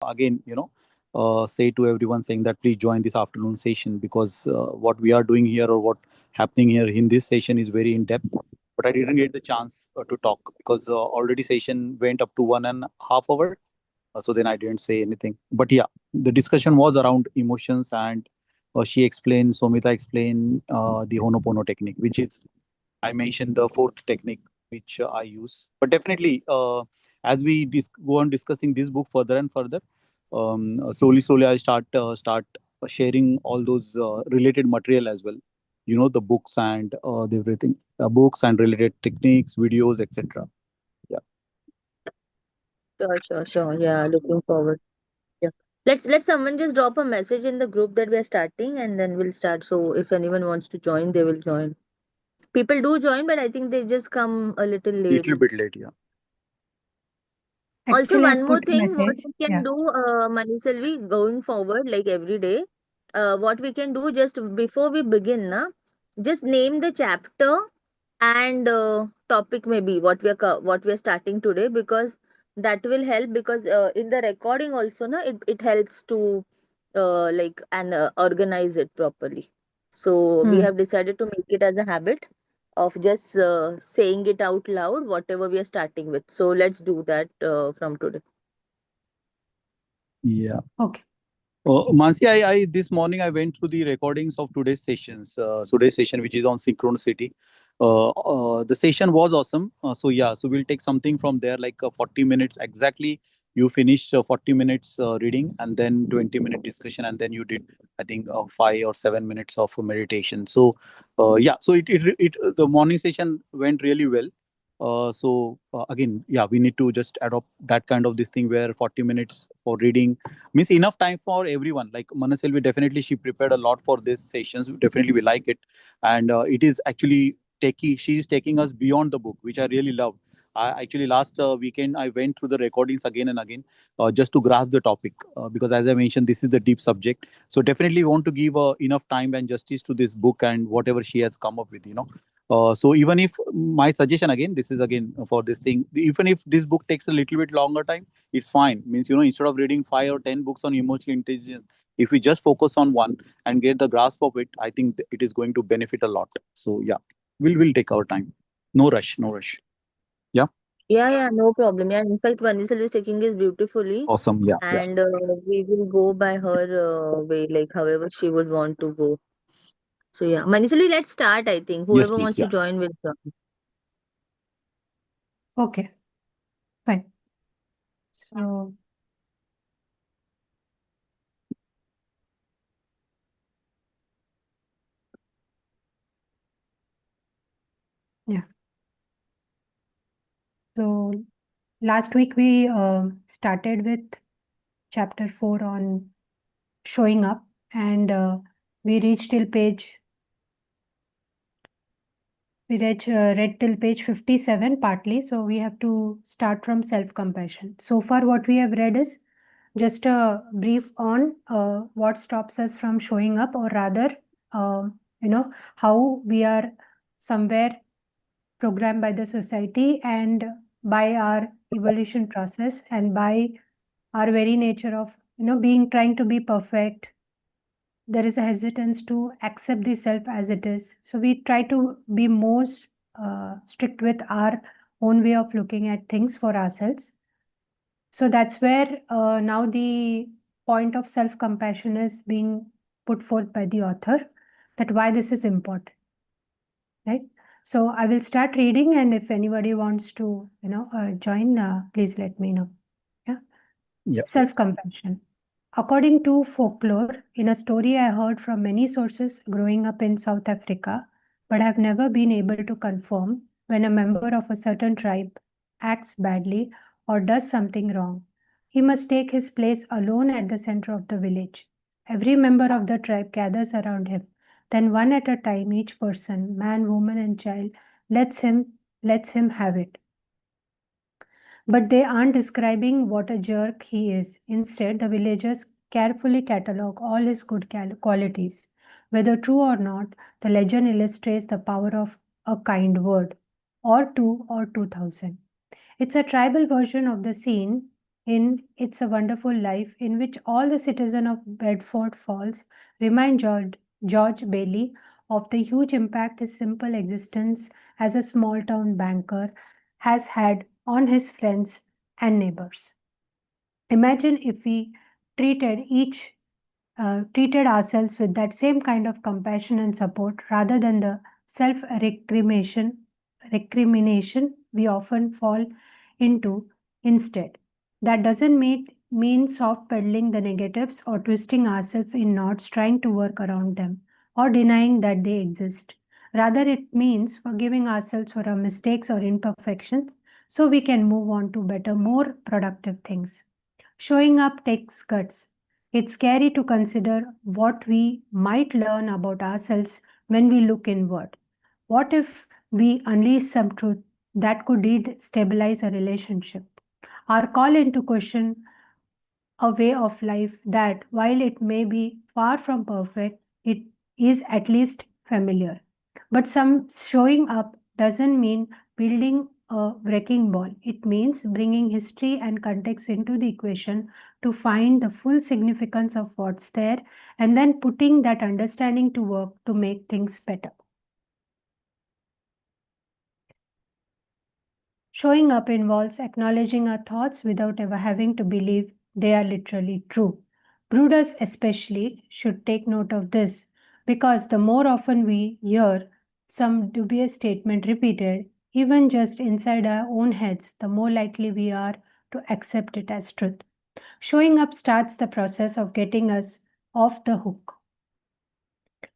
again, say to everyone saying that please join this afternoon session, because what we are doing here or what happening here in this session is very in depth. But I didn't get the chance to talk because already session went up to 1.5 hours. So then I didn't say anything. But yeah, the discussion was around emotions, and Somita explained the Honopono technique, which is, I mentioned the fourth technique which I use. But definitely, as we go on discussing this book further and further, slowly, I start sharing all those related material as well. The books and the everything, books and related techniques, videos, etc. Yeah. Sure. Yeah, looking forward. Yeah. Let someone just drop a message in the group that we are starting, and then we'll start. So if anyone wants to join, they will join. People do join, but I think they just come a little late. Little bit late. Yeah. Also, Actually, I've one more put a thing, what message. we can Yeah. do, Maniselvi, going forward, like every day, what we can do just before we begin, na, just name the chapter and topic maybe what we are starting today, because that will help, because in the recording also, na, it helps to organize it properly. So we have decided to make it as a habit of just saying it out loud whatever we are starting with. So let's do that from today. Yeah. Okay. Mansi, I this morning I went through the recordings of today's sessions. Today's session, which is on synchronicity. The session was awesome. So yeah, so we'll take something from there, like 40 minutes exactly. You finish 40 minutes reading, and then 20-minute discussion, and then you did, I think, 5 or 7 minutes of meditation. So yeah, so it the morning session went really well. Again, yeah, we need to just adopt that kind of this thing where 40 minutes for reading means enough time for everyone. Like Manaselvi, definitely she prepared a lot for this sessions. Definitely we like it, and it is actually taking. She is taking us beyond the book, which I really love. I actually last weekend I went through the recordings again and again, just to grasp the topic, because as I mentioned, this is the deep subject. So definitely we want to give enough time and justice to this book and whatever she has come up with. So even if my suggestion again, this is again for this thing, even if this book takes a little bit longer time, it's fine. Means, instead of reading 5 or 10 books on emotional intelligence, if we just focus on one and get the grasp of it, I think it is going to benefit a lot. So yeah, we'll take our time. No rush, no rush. Yeah. Yeah, no problem. Yeah, in fact, Vanisal is taking this beautifully, Awesome. Yeah. Yeah. and we will go by her way, like however she would want to go. So yeah, Manisali, let's start. I think Yes, whoever please. wants to Yeah. join will join. Okay. Fine. So, yeah. So last week we started with chapter 4 on showing up, and we reached till page read till page 57 partly. So we have to start from self-compassion. So far what we have read is just a brief on what stops us from showing up, or rather, how we are somewhere programmed by the society and by our evolution process, and by our very nature of being trying to be perfect. There is a hesitance to accept the self as it is, so we try to be more strict with our own way of looking at things for ourselves. So that's where now the point of self compassion is being put forth by the author, that why this is important, right? So I will start reading, and if anybody wants to join, please let me know. Yeah. Yeah. Self compassion. According to folklore, in a story I heard from many sources growing up in South Africa, but have never been able to confirm, when a member of a certain tribe acts badly or does something wrong, he must take his place alone at the center of the village. Every member of the tribe gathers around him. Then, one at a time, each person, man, woman, and child, lets him have it. But they aren't describing what a jerk he is. Instead, the villagers carefully catalogue all his good qualities. Whether true or not, the legend illustrates the power of a kind word, or two, or 2000. It's a tribal version of the scene in It's a Wonderful Life, in which all the citizens of Bedford Falls remind George Bailey of the huge impact his simple existence as a small town banker has had on his friends and neighbors. Imagine if we treated ourselves with that same kind of compassion and support rather than the recrimination we often fall into instead. That doesn't mean soft peddling the negatives or twisting ourselves in knots trying to work around them or denying that they exist. Rather, it means forgiving ourselves for our mistakes or imperfections so we can move on to better, more productive things. Showing up takes guts. It's scary to consider what we might learn about ourselves when we look inward. What if we unleash some truth that could destabilize a relationship? Our call into question a way of life that, while it may be far from perfect, it is at least familiar. But some showing up doesn't mean building a wrecking ball. It means bringing history and context into the equation to find the full significance of what's there and then putting that understanding to work to make things better. Showing up involves acknowledging our thoughts without ever having to believe they are literally true. Brooders, especially, should take note of this because the more often we hear some dubious statement repeated, even just inside our own heads, the more likely we are to accept it as truth. Showing up starts the process of getting us off the hook.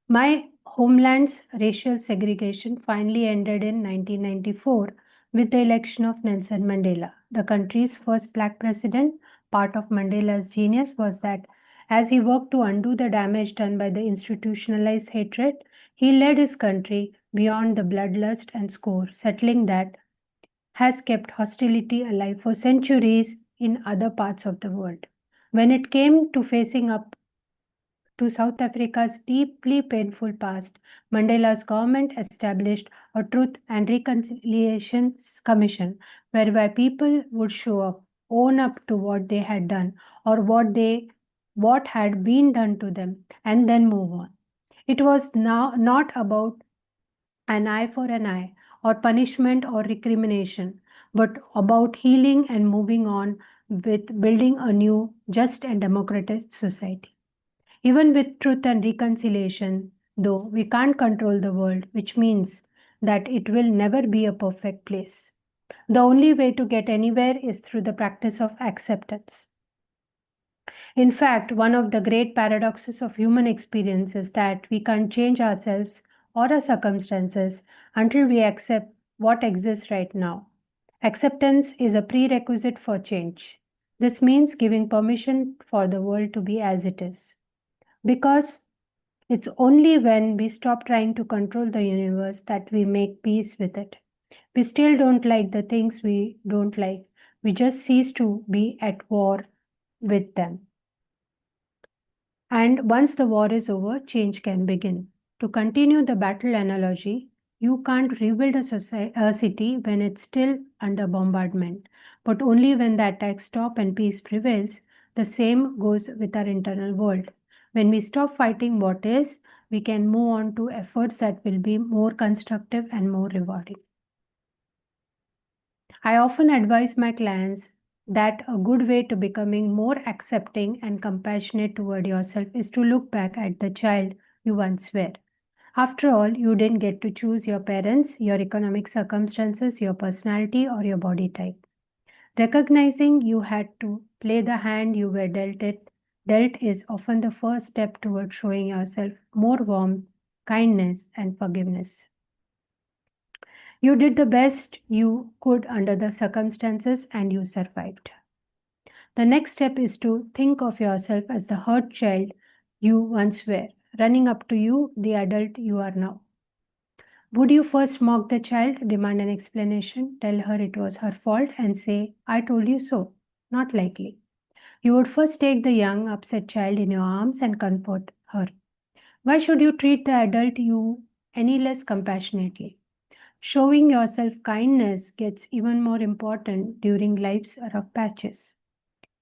My homeland's racial segregation finally ended in 1994 with the election of Nelson Mandela, the country's first black president. Part of Mandela's genius was that as he worked to undo the damage done by the institutionalized hatred, he led his country beyond the bloodlust and score, settling that has kept hostility alive for centuries in other parts of the world. When it came to facing up to South Africa's deeply painful past, Mandela's government established a Truth and Reconciliation Commission whereby people would show up, own up to what they had done or what had been done to them, and then move on. It was now not about an eye for an eye or punishment or recrimination, but about healing and moving on with building a new, just and democratic society. Even with truth and reconciliation, though, we can't control the world, which means that it will never be a perfect place. The only way to get anywhere is through the practice of acceptance. In fact, one of the great paradoxes of human experience is that we can't change ourselves or our circumstances until we accept what exists right now. Acceptance is a prerequisite for change. This means giving permission for the world to be as it is. Because it's only when we stop trying to control the universe that we make peace with it. We still don't like the things we don't like. We just cease to be at war with them. And once the war is over, change can begin. To continue the battle analogy, you can't rebuild a city when it's still under bombardment, but only when the attacks stop and peace prevails. The same goes with our internal world. When we stop fighting what is, we can move on to efforts that will be more constructive and more rewarding. I often advise my clients that a good way to becoming more accepting and compassionate toward yourself is to look back at the child you once were. After all, you didn't get to choose your parents, your economic circumstances, your personality, or your body type. Recognizing you had to play the hand you were dealt is often the first step toward showing yourself more warmth, kindness, and forgiveness. You did the best you could under the circumstances and you survived. The next step is to think of yourself as the hurt child you once were, running up to you, the adult you are now. Would you first mock the child, demand an explanation, tell her it was her fault, and say, I told you so? Not likely. You would first take the young, upset child in your arms and comfort her. Why should you treat the adult you any less compassionately? Showing yourself kindness gets even more important during life's rough patches.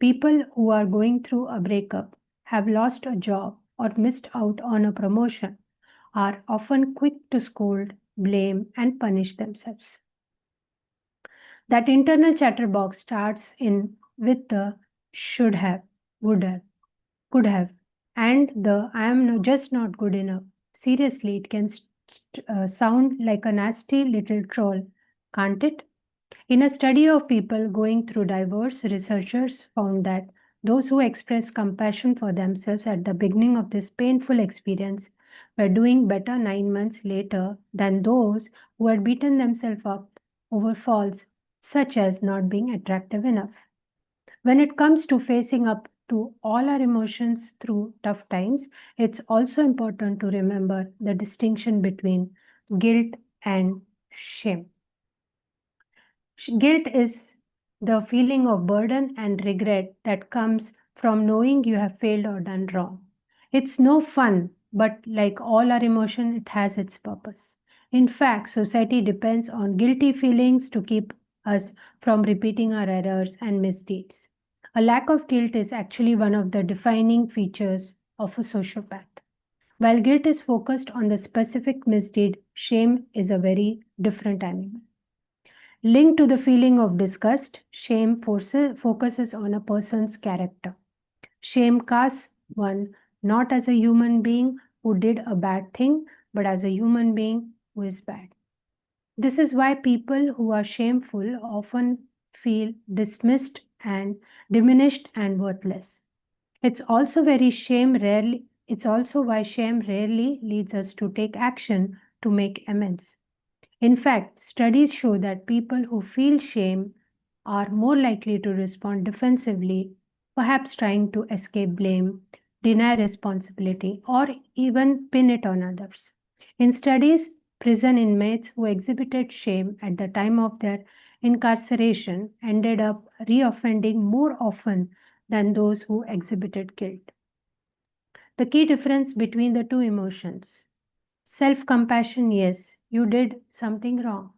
People who are going through a breakup, have lost a job, or missed out on a promotion are often quick to scold, blame, and punish themselves. That internal chatterbox starts in with the should have, would have, could have, and the I am just not good enough. Seriously, it can sound like a nasty little troll, can't it? In a study of people going through divorce, researchers found that those who expressed compassion for themselves at the beginning of this painful experience were doing better 9 months later than those who had beaten themselves up over faults such as not being attractive enough. When it comes to facing up to all our emotions through tough times, it's also important to remember the distinction between guilt and shame. Guilt is the feeling of burden and regret that comes from knowing you have failed or done wrong. It's no fun, but like all our emotion, it has its purpose. In fact, society depends on guilty feelings to keep us from repeating our errors and misdeeds. A lack of guilt is actually one of the defining features of a sociopath. While guilt is focused on the specific misdeed, shame is a very different animal. Linked to the feeling of disgust, shame focuses on a person's character. Shame casts one not as a human being who did a bad thing, but as a human being who is bad. This is why people who are shameful often feel dismissed and diminished and worthless. It's also why shame rarely leads us to take action to make amends. In fact, studies show that people who feel shame are more likely to respond defensively, perhaps trying to escape blame, deny responsibility, or even pin it on others. In studies, prison inmates who exhibited shame at the time of their incarceration ended up reoffending more often than those who exhibited guilt. The key difference between the two emotions: self-compassion, yes, you did something wrong.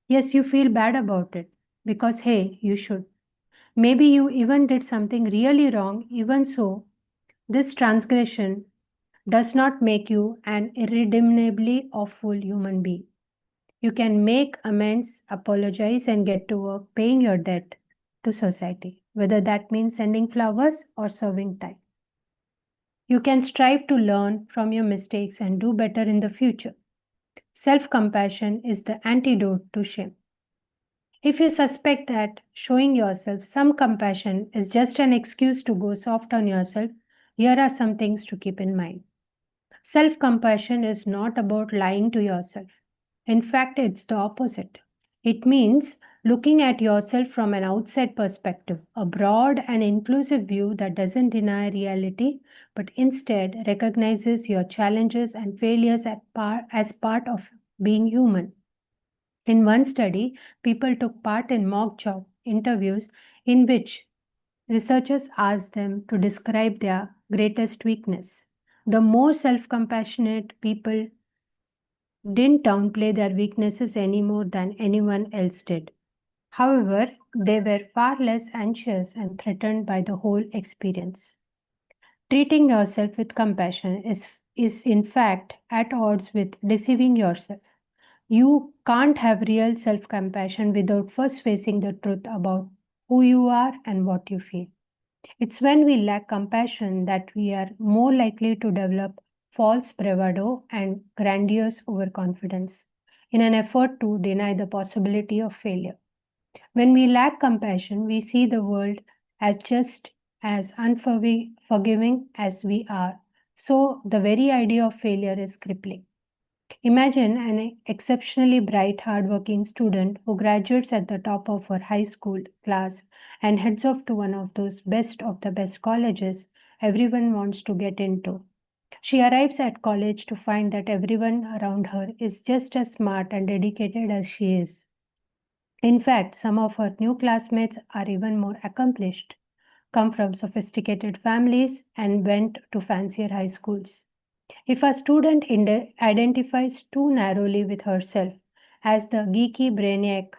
Yes, you feel bad about it because, hey, you should. Maybe you even did something really wrong. Even so, this transgression does not make you an irredeemably awful human being. You can make amends, apologize, and get to work paying your debt to society, whether that means sending flowers or serving time. You can strive to learn from your mistakes and do better in the future. Self-compassion is the antidote to shame. If you suspect that showing yourself some compassion is just an excuse to go soft on yourself, here are some things to keep in mind. Self-compassion is not about lying to yourself. In fact, it's the opposite. It means looking at yourself from an outside perspective, a broad and inclusive view that doesn't deny reality, but instead recognizes your challenges and failures as part of being human. In one study, people took part in mock job interviews in which researchers asked them to describe their greatest weakness. The more self-compassionate people didn't downplay their weaknesses any more than anyone else did. However, they were far less anxious and threatened by the whole experience. Treating yourself with compassion is in fact at odds with deceiving yourself. You can't have real self compassion without first facing the truth about who you are and what you feel. It's when we lack compassion that we are more likely to develop false bravado and grandiose overconfidence in an effort to deny the possibility of failure. When we lack compassion, we see the world as just as unforgiving as we are. So, the very idea of failure is crippling. Imagine an exceptionally bright, hardworking student who graduates at the top of her high school class and heads off to one of those best of the best colleges everyone wants to get into. She arrives at college to find that everyone around her is just as smart and dedicated as she is. In fact, some of her new classmates are even more accomplished, come from sophisticated families, and went to fancier high schools. If a student identifies too narrowly with herself as the geeky brainiac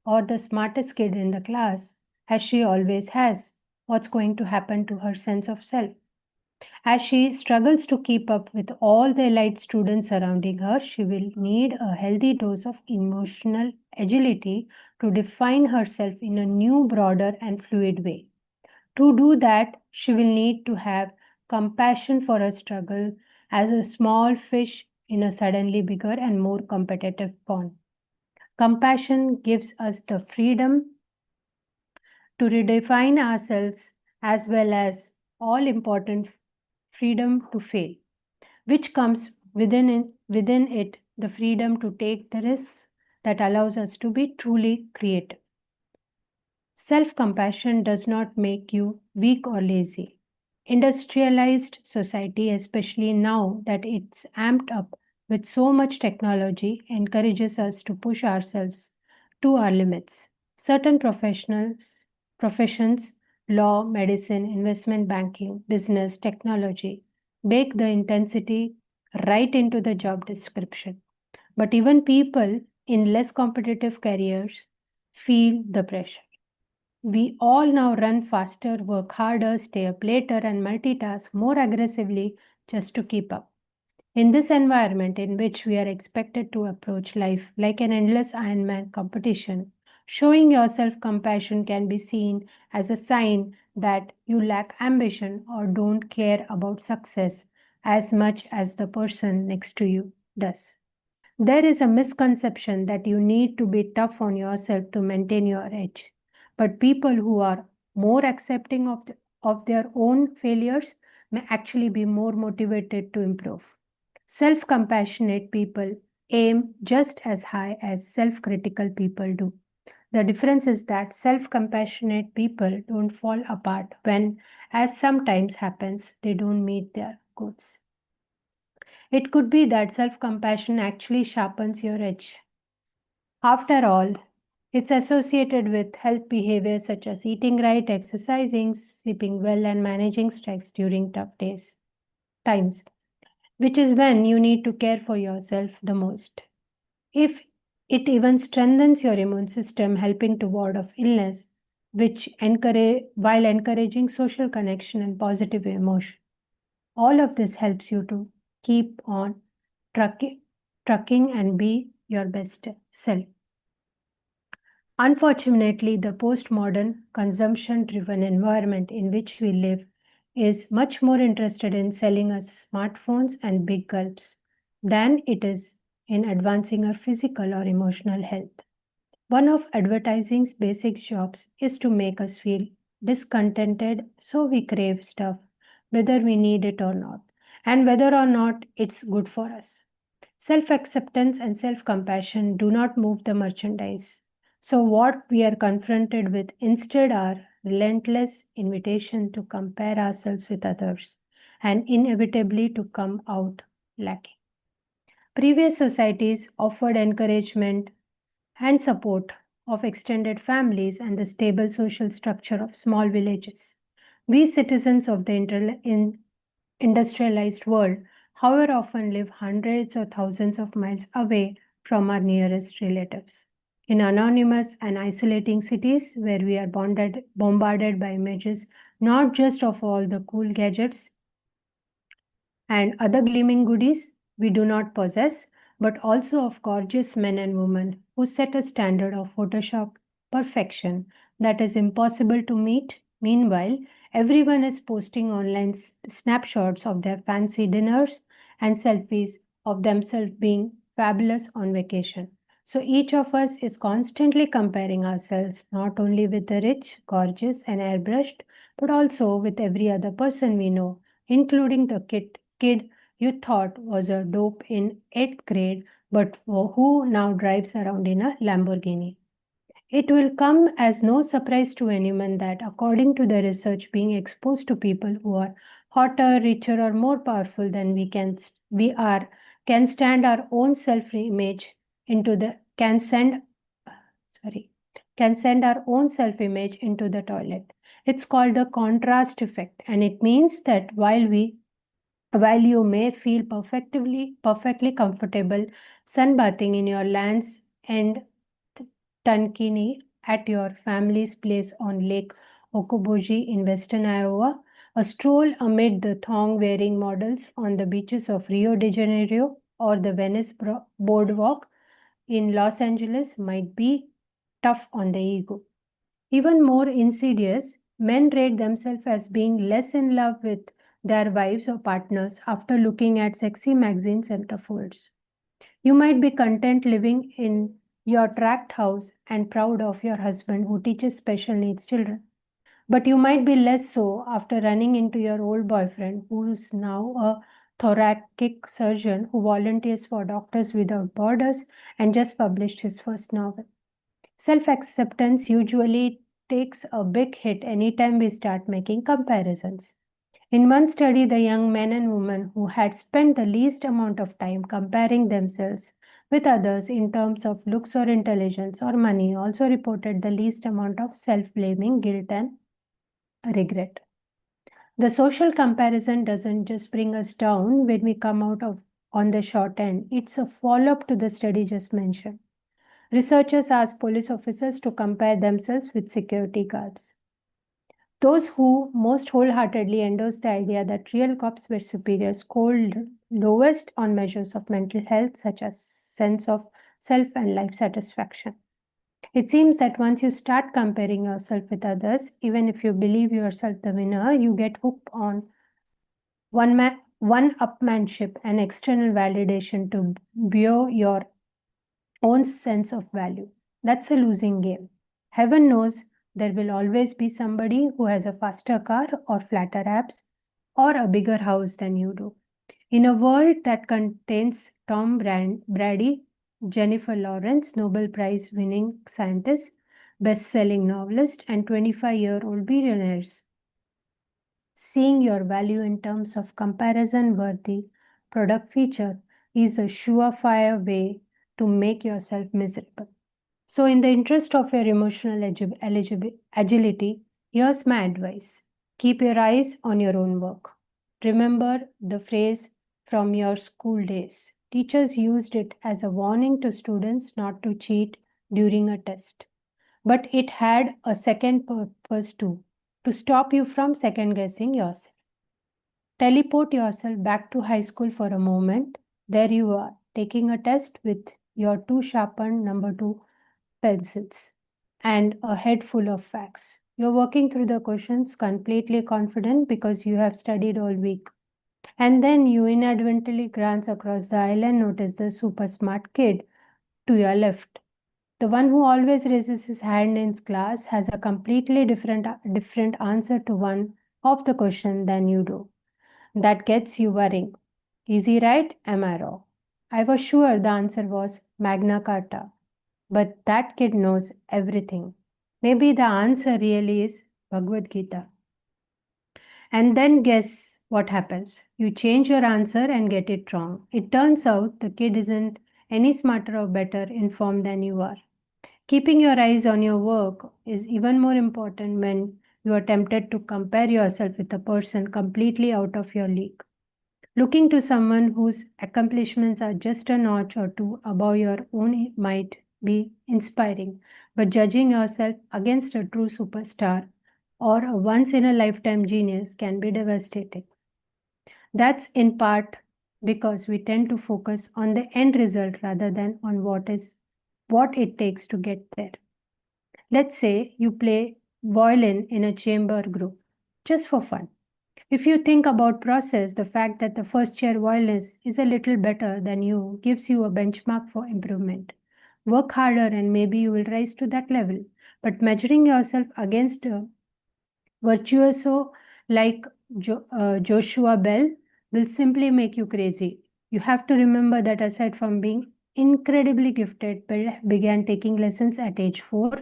or the smartest kid in the class, as she always has, what's going to happen to her sense of self. As she struggles to keep up with all the elite students surrounding her, she will need a healthy dose of emotional agility to define herself in a new, broader, and fluid way. To do that, she will need to have compassion for her struggle as a small fish in a suddenly bigger and more competitive pond. Compassion gives us the freedom to redefine ourselves as well as all important freedom to fail, which comes within it the freedom to take the risks that allows us to be truly creative. Self compassion does not make you weak or lazy. Industrialized society, especially now that it's amped up with so much technology, encourages us to push ourselves to our limits. Certain professions, law, medicine, investment banking, business, technology, bake the intensity right into the job description. But even people in less competitive careers feel the pressure. We all now run faster, work harder, stay up later, and multitask more aggressively just to keep up. In this environment in which we are expected to approach life like an endless Ironman competition, showing yourself compassion can be seen as a sign that you lack ambition or don't care about success as much as the person next to you does. There is a misconception that you need to be tough on yourself to maintain your edge. But people who are more accepting of their own failures may actually be more motivated to improve. Self compassionate people aim just as high as self critical people do. The difference is that self compassionate people don't fall apart when, as sometimes happens, they don't meet their goals. It could be that self compassion actually sharpens your edge. After all, it's associated with health behaviors such as eating right, exercising, sleeping well, and managing stress during tough times, which is when you need to care for yourself the most. If it even strengthens your immune system, helping to ward off illness, while encouraging social connection and positive emotion. All of this helps you to keep on trucking and be your best self. Unfortunately, the postmodern, consumption driven environment in which we live is much more interested in selling us smartphones and big gulps than it is in advancing our physical or emotional health. One of advertising's basic jobs is to make us feel discontented, so we crave stuff, whether we need it or not, and whether or not it's good for us. Self acceptance and self compassion do not move the merchandise. So, what we are confronted with instead are relentless invitation to compare ourselves with others and inevitably to come out lacking. Previous societies offered encouragement and support of extended families and the stable social structure of small villages. We citizens of the industrialized world, however, often live hundreds or thousands of miles away from our nearest relatives. In anonymous and isolating cities where we are bombarded by images not just of all the cool gadgets and other gleaming goodies we do not possess, but also of gorgeous men and women who set a standard of Photoshop perfection that is impossible to meet. Meanwhile, everyone is posting online snapshots of their fancy dinners and selfies of themselves being fabulous on vacation. So each of us is constantly comparing ourselves not only with the rich, gorgeous, and airbrushed, but also with every other person we know, including the kid you thought was a dope in 8th grade, but who now drives around in a Lamborghini. It will come as no surprise to anyone that, according to the research, being exposed to people who are hotter, richer, or more powerful than we are, can stand our own self-image into the can send our own self-image into the toilet. It's called the contrast effect, and it means that while you may feel perfectly comfortable sunbathing in your Land's End Tankini at your family's place on Lake Okoboji in western Iowa, a stroll amid the thong-wearing models on the beaches of Rio de Janeiro or the Venice boardwalk in Los Angeles might be tough on the ego. Even more insidious, men rate themselves as being less in love with their wives or partners after looking at sexy magazine centerfolds. You might be content living in your tract house and proud of your husband who teaches special needs children. But you might be less so after running into your old boyfriend who's now a thoracic surgeon who volunteers for Doctors Without Borders and just published his first novel. Self-acceptance usually takes a big hit anytime we start making comparisons. In one study, the young men and women who had spent the least amount of time comparing themselves with others in terms of looks or intelligence or money also reported the least amount of self-blaming, guilt, and regret. The social comparison doesn't just bring us down when we come out of on the short end. It's a follow-up to the study just mentioned. Researchers asked police officers to compare themselves with security guards. Those who most wholeheartedly endorsed the idea that real cops were superior scored lowest on measures of mental health, such as sense of self and life satisfaction. It seems that once you start comparing yourself with others, even if you believe yourself the winner, you get hooked on one-upmanship and external validation to buoy your own sense of value. That's a losing game. Heaven knows there will always be somebody who has a faster car or flatter abs or a bigger house than you do. In a world that contains Tom Brady, Jennifer Lawrence, Nobel Prize winning scientist, best selling novelist, and 25-year-old billionaires, seeing your value in terms of comparison worthy product feature is a surefire way to make yourself miserable. So, in the interest of your emotional agility, here's my advice. Keep your eyes on your own work. Remember the phrase from your school days. Teachers used it as a warning to students not to cheat during a test. But it had a second purpose too, to stop you from second guessing yourself. Teleport yourself back to high school for a moment. There you are, taking a test with your two sharpened number 2 pencils and a head full of facts. You're working through the questions completely confident because you have studied all week. And then you inadvertently glance across the aisle and notice the super smart kid to your left. The one who always raises his hand in class has a completely different answer to one of the question than you do. That gets you worrying. Is he right? Am I wrong? I was sure the answer was Magna Carta. But that kid knows everything. Maybe the answer really is Bhagavad Gita. And then guess what happens? You change your answer and get it wrong. It turns out the kid isn't any smarter or better informed than you are. Keeping your eyes on your work is even more important when you are tempted to compare yourself with a person completely out of your league. Looking to someone whose accomplishments are just a notch or two above your own might be inspiring, but judging yourself against a true superstar or a once in a lifetime genius can be devastating. That's in part because we tend to focus on the end result rather than on what it takes to get there. Let's say you play violin in a chamber group just for fun. If you think about process, the fact that the first year violinist is a little better than you gives you a benchmark for improvement. Work harder and maybe you will rise to that level. But measuring yourself against a virtuoso like Joshua Bell will simply make you crazy. You have to remember that aside from being incredibly gifted, Bell began taking lessons at age 4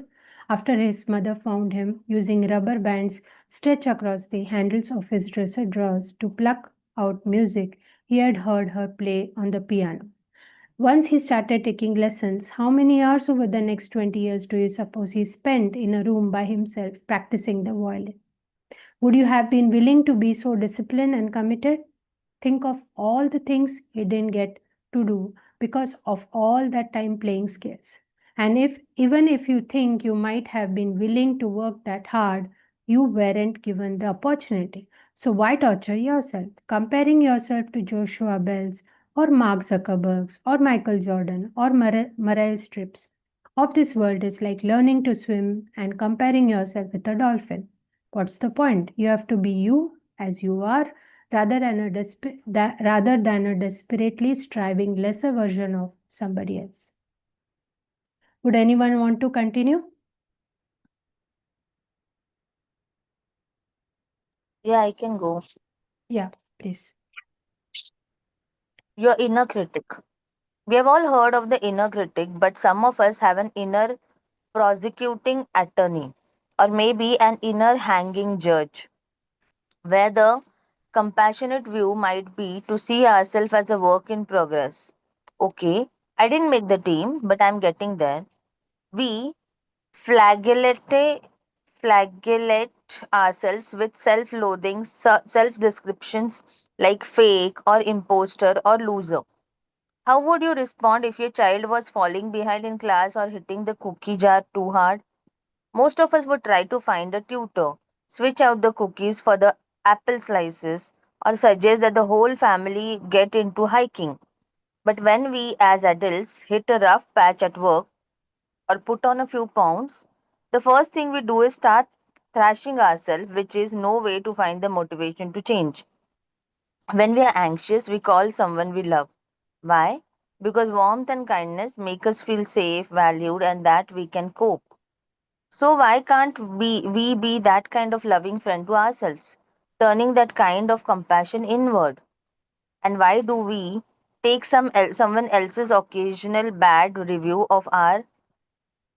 after his mother found him using rubber bands stretched across the handles of his dresser drawers to pluck out music he had heard her play on the piano. Once he started taking lessons, how many hours over the next 20 years do you suppose he spent in a room by himself practicing the violin? Would you have been willing to be so disciplined and committed? Think of all the things he didn't get to do because of all that time playing scales. And even if you think you might have been willing to work that hard, You weren't given the opportunity. So why torture yourself? Comparing yourself to Joshua Bells or Mark Zuckerbergs or Michael Jordan or Meryl Streeps of this world is like learning to swim and comparing yourself with a dolphin. What's the point? You have to be you as you are rather than a desperately striving lesser version of somebody else. Would anyone want to continue? Yeah, I can go. Yeah, please. Your inner critic. We have all heard of the inner critic, but some of us have an inner prosecuting attorney, or maybe an inner hanging judge, where the compassionate view might be to see ourselves as a work in progress. Okay, I didn't make the team, but I'm getting there. We flagellate flagellate ourselves with self-loathing self-descriptions like fake or imposter or loser. How would you respond if your child was falling behind in class or hitting the cookie jar too hard? Most of us would try to find a tutor, switch out the cookies for the apple slices, or suggest that the whole family get into hiking. But when we as adults hit a rough patch at work or put on a few pounds, the first thing we do is start thrashing ourselves, which is no way to find the motivation to change. When we are anxious, we call someone we love. Why? Because warmth and kindness make us feel safe, valued, and that we can cope. So why can't we be that kind of loving friend to ourselves, turning that kind of compassion inward? And why do we take someone else's occasional bad review of our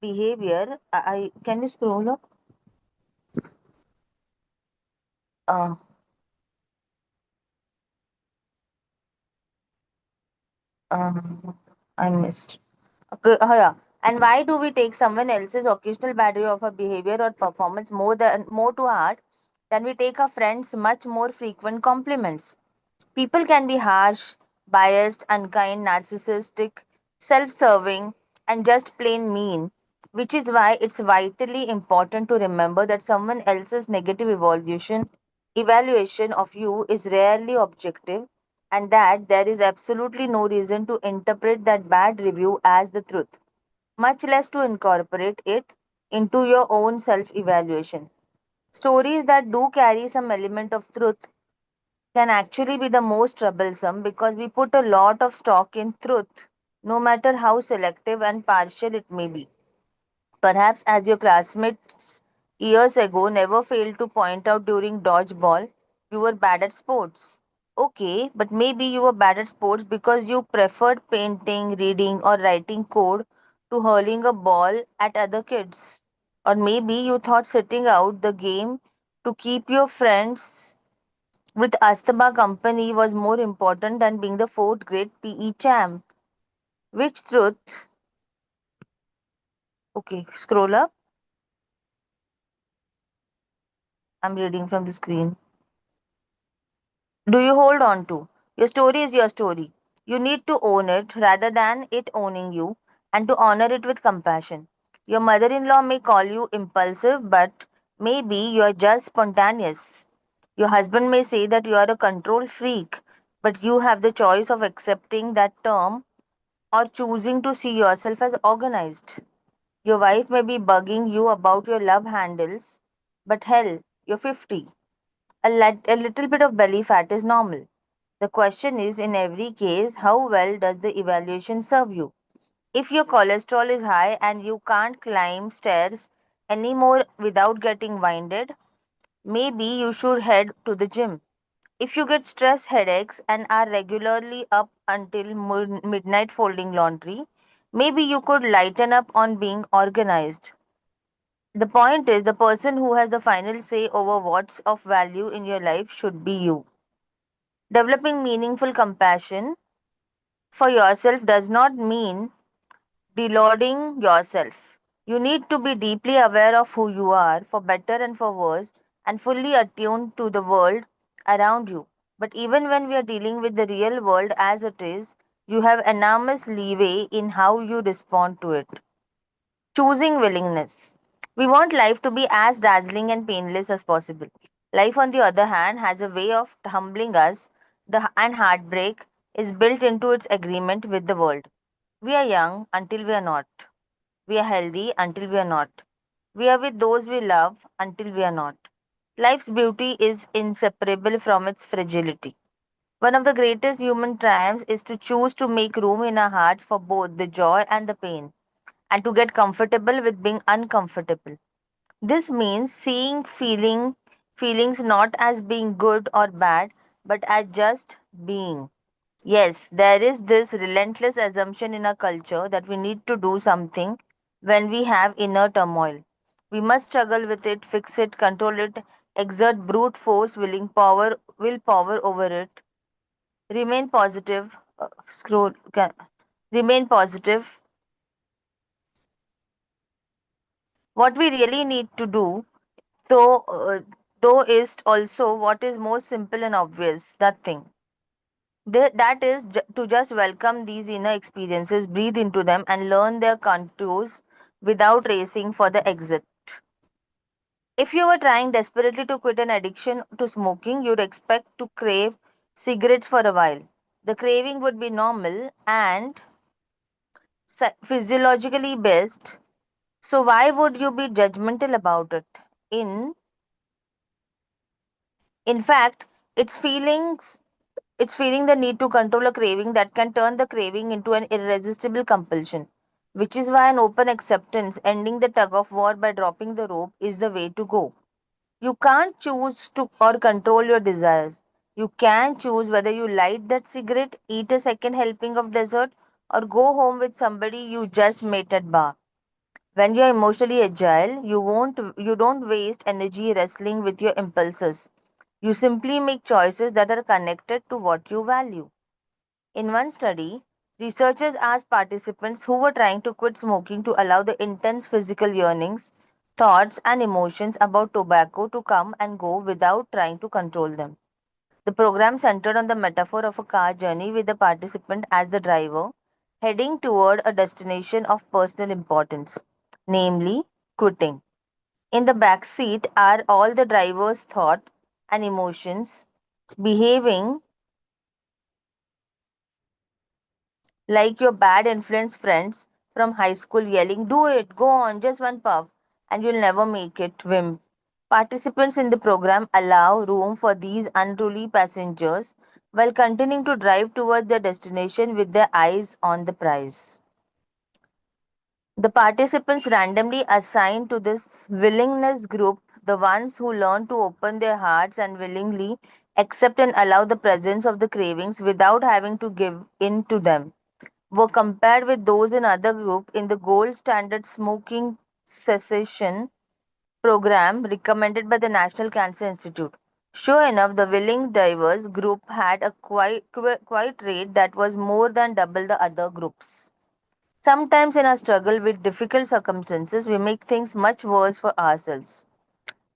behavior? I can you scroll up? Uh, um, I missed. Okay, yeah. And why do we take someone else's occasional bad review of our behavior or performance more to heart than we take our friends' much more frequent compliments? People can be harsh, biased, unkind, narcissistic, self serving, and just plain mean, which is why it's vitally important to remember that someone else's negative evaluation of you is rarely objective, and that there is absolutely no reason to interpret that bad review as the truth, much less to incorporate it into your own self evaluation. Stories that do carry some element of truth can actually be the most troublesome because we put a lot of stock in truth, no matter how selective and partial it may be. Perhaps, as your classmates years ago never failed to point out during dodgeball, you were bad at sports. Okay, but maybe you were bad at sports because you preferred painting, reading, or writing code to hurling a ball at other kids. Or maybe you thought sitting out the game to keep your friends with Asthma Company was more important than being the fourth grade PE champ. Which truth? Okay, scroll up. I'm reading from the screen. Do you hold on to? Your story is your story. You need to own it rather than it owning you and to honor it with compassion. Your mother in law may call you impulsive, but maybe you're just spontaneous. Your husband may say that you are a control freak, but you have the choice of accepting that term or choosing to see yourself as organized. Your wife may be bugging you about your love handles, but hell, you're 50. A little bit of belly fat is normal. The question is, in every case, how well does the evaluation serve you? If your cholesterol is high and you can't climb stairs anymore without getting winded, maybe you should head to the gym. If you get stress headaches and are regularly up until midnight folding laundry, maybe you could lighten up on being organized. The point is, the person who has the final say over what's of value in your life should be you. Developing meaningful compassion for yourself does not mean deluding yourself. You need to be deeply aware of who you are, for better and for worse, and fully attuned to the world around you. But even when we are dealing with the real world as it is, you have enormous leeway in how you respond to it. Choosing willingness. We want life to be as dazzling and painless as possible. Life, on the other hand, has a way of humbling us, and heartbreak is built into its agreement with the world. We are young until we are not. We are healthy until we are not. We are with those we love until we are not. Life's beauty is inseparable from its fragility. One of the greatest human triumphs is to choose to make room in our hearts for both the joy and the pain, and to get comfortable with being uncomfortable. This means seeing feelings not as being good or bad, but as just being. Yes, there is this relentless assumption in our culture that we need to do something when we have inner turmoil. We must struggle with it, fix it, control it, exert brute force, willpower over it, remain positive, remain positive. What we really need to do, though, uh, though, is also what is most simple and obvious. Nothing. That is to just welcome these inner experiences, breathe into them, and learn their contours without racing for the exit. If you were trying desperately to quit an addiction to smoking, you'd expect to crave cigarettes for a while. The craving would be normal and physiologically best. So why would you be judgmental about it? In in fact, it's feeling the need to control a craving that can turn the craving into an irresistible compulsion, which is why an open acceptance, ending the tug of war by dropping the rope, is the way to go. You can't choose to or control your desires. You can choose whether you light that cigarette, eat a second helping of dessert, or go home with somebody you just met at bar. When you're emotionally agile, you don't waste energy wrestling with your impulses. You simply make choices that are connected to what you value. In one study, researchers asked participants who were trying to quit smoking to allow the intense physical yearnings, thoughts, and emotions about tobacco to come and go without trying to control them. The program centered on the metaphor of a car journey with the participant as the driver, heading toward a destination of personal importance, namely quitting. In the back seat are all the driver's thought and emotions, behaving like your bad influence friends from high school yelling, "Do it, go on, just one puff, and you'll never make it," wimp. Participants in the program allow room for these unruly passengers while continuing to drive towards their destination with their eyes on the prize. The participants randomly assigned to this willingness group, the ones who learn to open their hearts and willingly accept and allow the presence of the cravings without having to give in to them, were compared with those in other group in the gold standard smoking cessation program recommended by the National Cancer Institute. Sure enough, the willing divers group had a quiet rate that was more than double the other groups. Sometimes, in our struggle with difficult circumstances, we make things much worse for ourselves.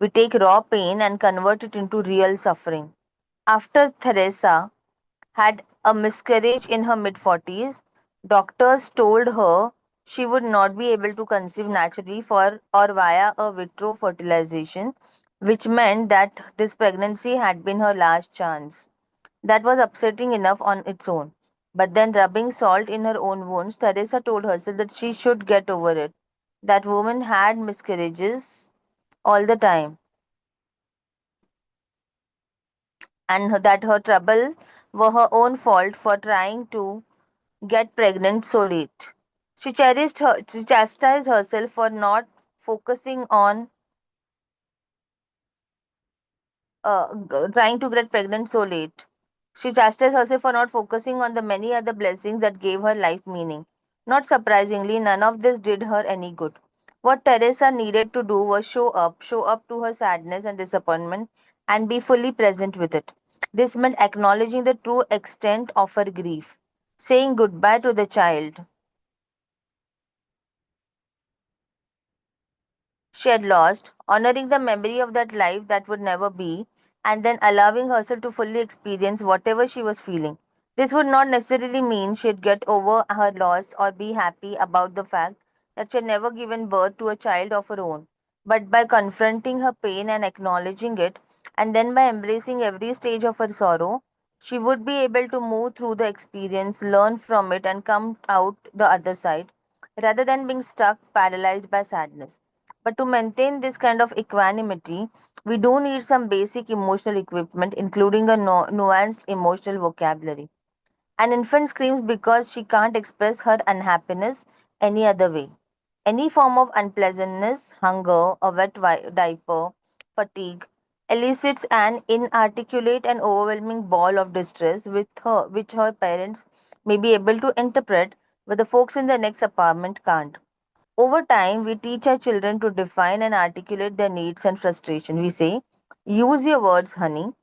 We take raw pain and convert it into real suffering. After Teresa had a miscarriage in her mid 40s, doctors told her she would not be able to conceive naturally for or via a vitro fertilization, which meant that this pregnancy had been her last chance. That was upsetting enough on its own. But then, rubbing salt in her own wounds, Teresa told herself that she should get over it. That woman had miscarriages all the time, and that her trouble were her own fault for trying to get pregnant so late. She chastised herself for not focusing on trying to get pregnant so late. She chastised herself for not focusing on the many other blessings that gave her life meaning. Not surprisingly, none of this did her any good. What Teresa needed to do was show up to her sadness and disappointment, and be fully present with it. This meant acknowledging the true extent of her grief, saying goodbye to the child she had lost, honoring the memory of that life that would never be, and then allowing herself to fully experience whatever she was feeling. This would not necessarily mean she'd get over her loss or be happy about the fact that she had never given birth to a child of her own. but by confronting her pain and acknowledging it, and then by embracing every stage of her sorrow, she would be able to move through the experience, learn from it, and come out the other side, rather than being stuck, paralyzed by sadness. But to maintain this kind of equanimity, we do need some basic emotional equipment, including a nuanced emotional vocabulary. An infant screams because she can't express her unhappiness any other way. Any form of unpleasantness, hunger, a wet diaper, fatigue, elicits an inarticulate and overwhelming ball of distress which her parents may be able to interpret, but the folks in the next apartment can't. Over time, we teach our children to define and articulate their needs and frustration. We say, use your words, honey.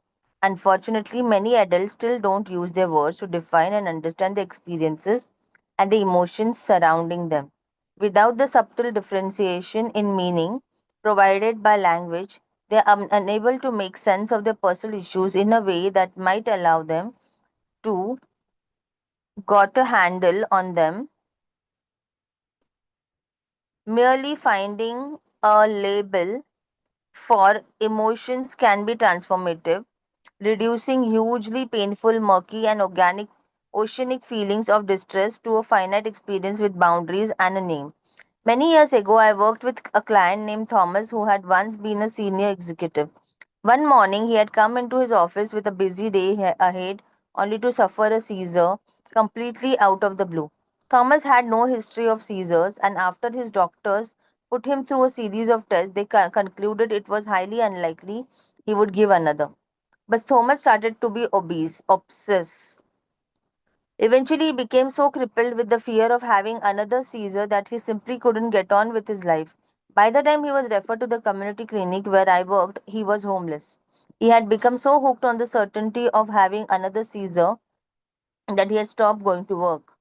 Unfortunately, many adults still don't use their words to define and understand the experiences and the emotions surrounding them. Without the subtle differentiation in meaning provided by language, they are unable to make sense of their personal issues in a way that might allow them to got a handle on them. Merely finding a label for emotions can be transformative, reducing hugely painful, murky, and organic oceanic feelings of distress to a finite experience with boundaries and a name. Many years ago, I worked with a client named Thomas who had once been a senior executive. One morning, he had come into his office with a busy day ahead, only to suffer a seizure completely out of the blue. Thomas had no history of seizures, and after his doctors put him through a series of tests, they concluded it was highly unlikely he would give another. But Thomas started to be obsessed. Eventually, he became so crippled with the fear of having another seizure that he simply couldn't get on with his life. By the time he was referred to the community clinic where I worked, he was homeless. He had become so hooked on the certainty of having another seizure that he had stopped going to work.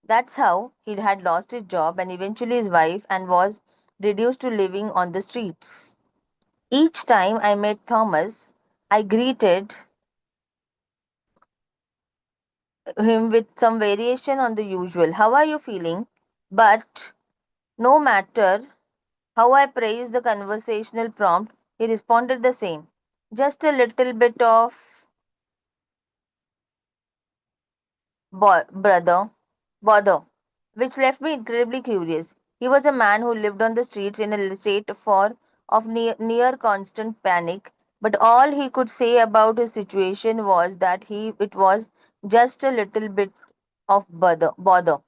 That's how he had lost his job and eventually his wife and was reduced to living on the streets. Each time I met Thomas, I greeted him with some variation on the usual. How are you feeling? But no matter how I praised the conversational prompt, he responded the same. Just a little bit of brother, bother, which left me incredibly curious. He was a man who lived on the streets in a state of near constant panic, but all he could say about his situation was that it was just a little bit of bother.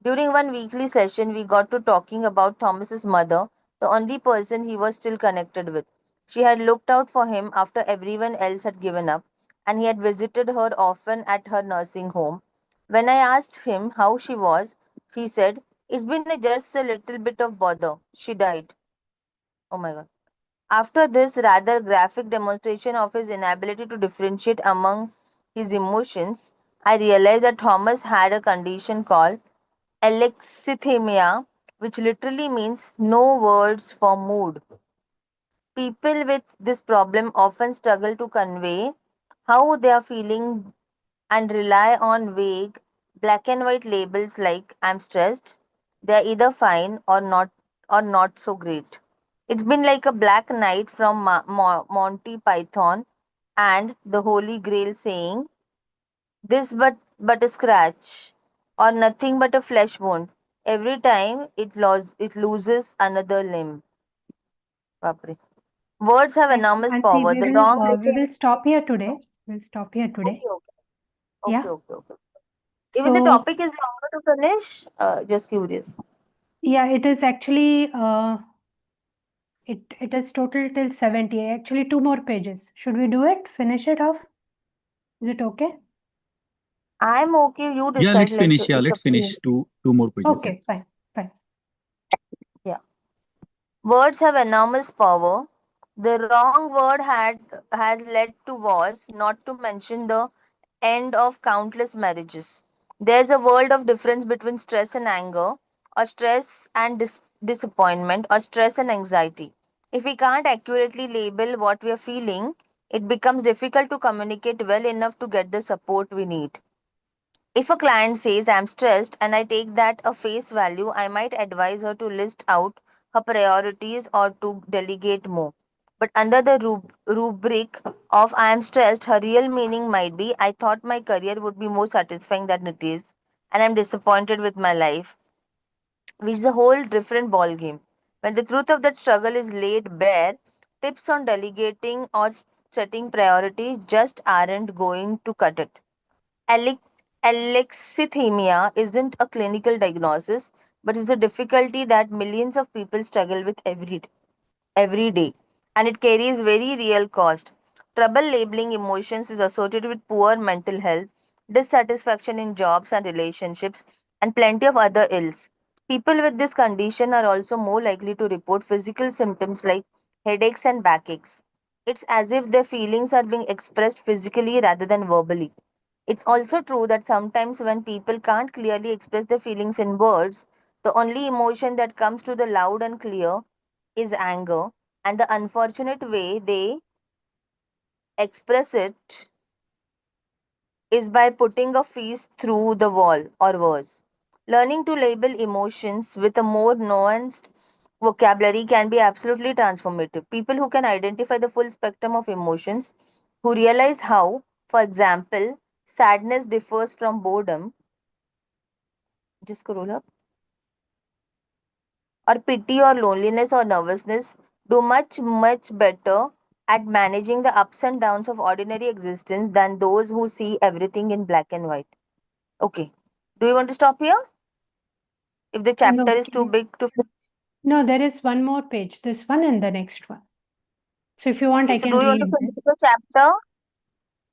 During one weekly session, we got to talking about Thomas's mother, the only person he was still connected with. She had looked out for him after everyone else had given up, and he had visited her often at her nursing home. When I asked him how she was, he said, "It's been just a little bit of bother. She died." Oh my God. After this rather graphic demonstration of his inability to differentiate among his emotions, I realized that Thomas had a condition called alexithymia, which literally means no words for mood. People with this problem often struggle to convey how they are feeling and rely on vague, black and white labels like "I'm stressed." They are either fine or not so great. It's been like a black night from Monty Python and the Holy Grail saying, "This but a scratch," or "nothing but a flesh wound," every time it loses another limb. Bapre. Words have Right, enormous Nancy, power. The wrong we will stop here today. We'll stop here today. Okay, okay, Yeah. okay. Even the So, topic is longer to finish. Just curious. yeah, it is actually it is total till 70. Actually, two more pages. Should we do it? Finish it off? Is it okay? I'm okay. You Yeah, decide. let's Like finish. Yeah, it's let's up to you. finish two more pages. Yeah. Okay, fine, fine. Yeah. Words have enormous power. The wrong word has led to wars, not to mention the end of countless marriages. There's a world of difference between stress and anger, or stress and disappointment, or stress and anxiety. If we can't accurately label what we are feeling, it becomes difficult to communicate well enough to get the support we need. If a client says I'm stressed and I take that a face value, I might advise her to list out her priorities or to delegate more. But under the rubric of I am stressed, her real meaning might be I thought my career would be more satisfying than it is, and I'm disappointed with my life, which is a whole different ball game. When the truth of that struggle is laid bare, tips on delegating or setting priorities just aren't going to cut it. Alex- Alexithymia isn't a clinical diagnosis, but is a difficulty that millions of people struggle with every day, and it carries very real cost. Trouble labeling emotions is associated with poor mental health, dissatisfaction in jobs and relationships, and plenty of other ills. People with this condition are also more likely to report physical symptoms like headaches and backaches. It's as if their feelings are being expressed physically rather than verbally. It's also true that sometimes when people can't clearly express their feelings in words, the only emotion that comes to the loud and clear is anger, and the unfortunate way they express it is by putting a fist through the wall or worse. Learning to label emotions with a more nuanced vocabulary can be absolutely transformative. People who can identify the full spectrum of emotions, who realize how, for example, sadness differs from boredom, just scroll up, or pity or loneliness or nervousness, do much better at managing the ups and downs of ordinary existence than those who see everything in black and white. Okay. Do you want to stop here? If the chapter No, is too big to fit. no, there is one more page, this one and the next one. So if you want, Okay, I so can do you want to read finish this. the chapter?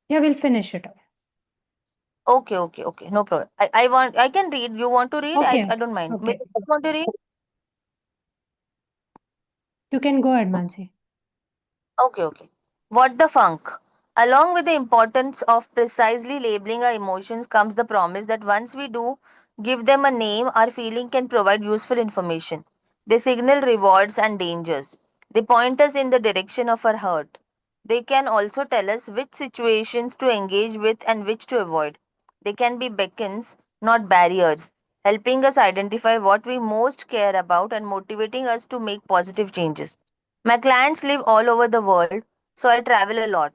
Yeah, we'll finish it. Okay. No problem. I can read. You want to read? I Okay, don't mind. Maybe okay. you want to read? You can go ahead, Mansi. Okay. What the funk? Along with the importance of precisely labeling our emotions comes the promise that once we do give them a name, our feeling can provide useful information. They signal rewards and dangers. They point us in the direction of our hurt. They can also tell us which situations to engage with and which to avoid. They can be beacons, not barriers, helping us identify what we most care about and motivating us to make positive changes. My clients live all over the world, so I travel a lot.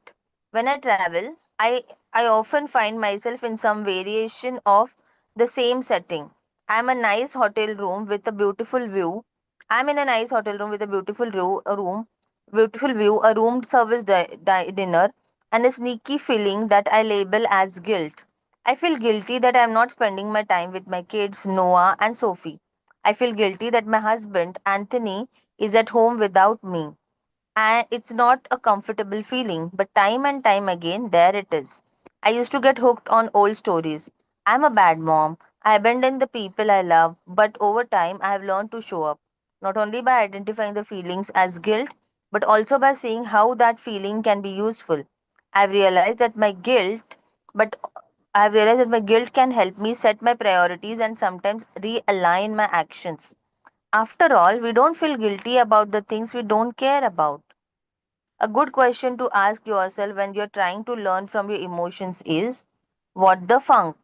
When I travel, I often find myself in some variation of the same setting. I'm a nice hotel room with a beautiful view. I'm in a nice hotel room with a beautiful view, a room service dinner, and a sneaky feeling that I label as guilt. I feel guilty that I'm not spending my time with my kids, Noah and Sophie. I feel guilty that my husband, Anthony, is at home without me. And it's not a comfortable feeling, but time and time again, there it is. I used to get hooked on old stories. I'm a bad mom. I abandoned the people I love, but over time, I have learned to show up, not only by identifying the feelings as guilt, but also by seeing how that feeling can be useful. I've realized that my guilt, but I've realized that my guilt can help me set my priorities and sometimes realign my actions. After all, we don't feel guilty about the things we don't care about. A good question to ask yourself when you're trying to learn from your emotions is what the funk?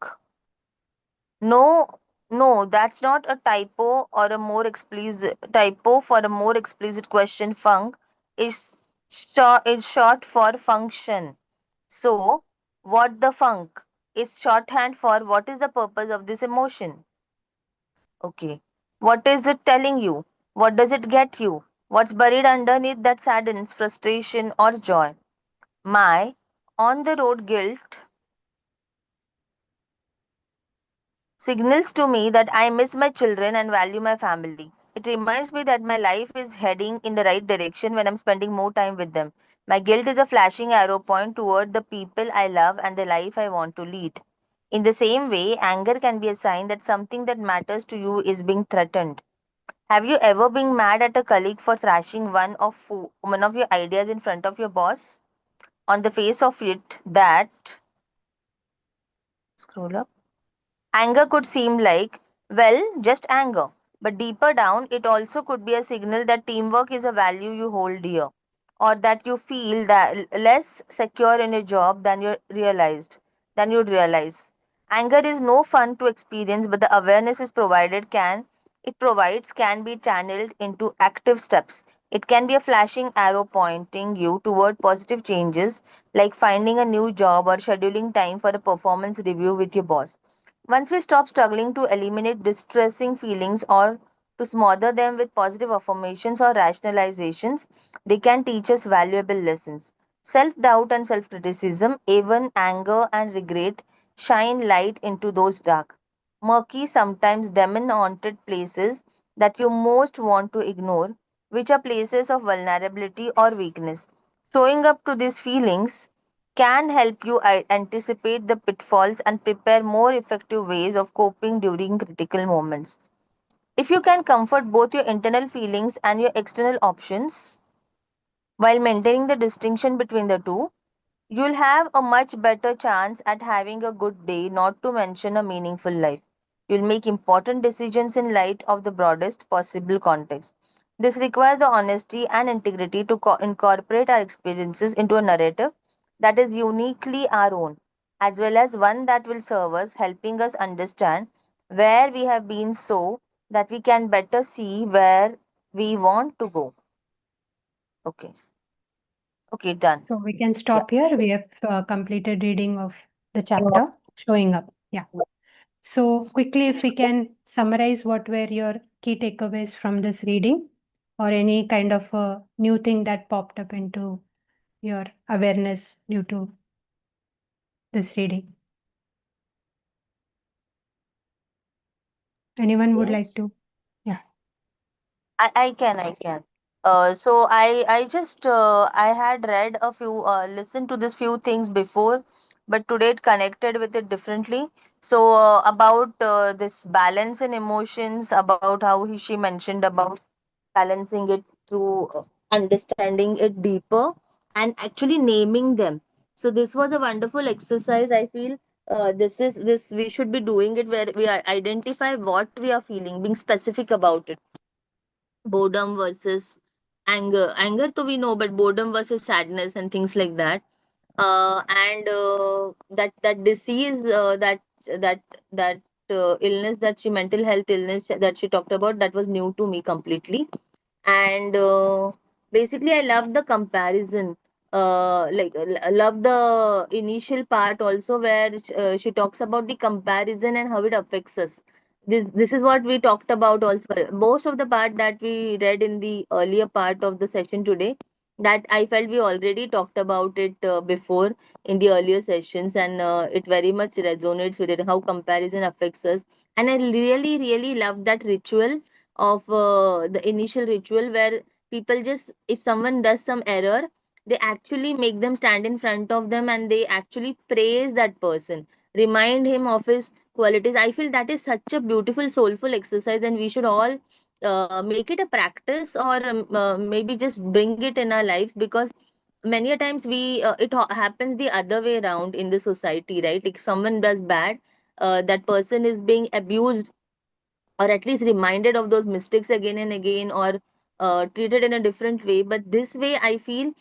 No, no, that's not a typo or a more explicit typo for a more explicit question. Funk is short for function. So, what the funk is shorthand for what is the purpose of this emotion? Okay. What is it telling you? What does it get you? What's buried underneath that sadness, frustration, or joy? My on the road guilt signals to me that I miss my children and value my family. It reminds me that my life is heading in the right direction when I'm spending more time with them. My guilt is a flashing arrow point toward the people I love and the life I want to lead. In the same way, anger can be a sign that something that matters to you is being threatened. Have you ever been mad at a colleague for thrashing one of your ideas in front of your boss? On the face of it, that scroll up. Anger could seem like, well, just anger. But deeper down, it also could be a signal that teamwork is a value you hold dear, or that you feel that less secure in your job than you'd realize. Anger is no fun to experience, but the awareness is provided can it provides can be channeled into active steps. It can be a flashing arrow pointing you toward positive changes, like finding a new job or scheduling time for a performance review with your boss. Once we stop struggling to eliminate distressing feelings or to smother them with positive affirmations or rationalizations, they can teach us valuable lessons. Self doubt and self criticism, even anger and regret, shine light into those dark, murky, sometimes demon haunted places that you most want to ignore, which are places of vulnerability or weakness. Showing up to these feelings can help you anticipate the pitfalls and prepare more effective ways of coping during critical moments. If you can comfort both your internal feelings and your external options while maintaining the distinction between the two, you'll have a much better chance at having a good day, not to mention a meaningful life. You'll make important decisions in light of the broadest possible context. This requires the honesty and integrity to incorporate our experiences into a narrative that is uniquely our own, as well as one that will serve us, helping us understand where we have been so that we can better see where we want to go. Okay. Okay, done. So we can Yeah. stop here. We have completed reading of the chapter showing up. Yeah. So quickly, if we can summarize what were your key takeaways from this reading or any kind of new thing that popped up into your awareness due to this reading. Anyone would like Yes. to? Yeah. I can. So I just I had read a few listened to this few things before, but today it connected with it differently. So about this balance in emotions, about how she mentioned about balancing it through understanding it deeper and actually naming them. So this was a wonderful exercise. I feel this we should be doing it where we identify what we are feeling, being specific about it. Boredom versus anger to we know, but boredom versus sadness and things like that. And that disease, that that illness, that she mental health illness that she talked about, that was new to me completely. And basically I love the comparison, I love the initial part also where she talks about the comparison and how it affects us. This is what we talked about also, most of the part that we read in the earlier part of the session today, that I felt we already talked about it before in the earlier sessions, and it very much resonates with it, how comparison affects us. And I really love that ritual of the initial ritual where people just, if someone does some error, they actually make them stand in front of them and they actually praise that person, remind him of his qualities. I feel that is such a beautiful soulful exercise, and we should all make it a practice, or maybe just bring it in our lives, because many a times happens the other way around in the society, right? If someone does bad, that person is being abused, or at least reminded of those mistakes again and again, or treated in a different way. But this way I feel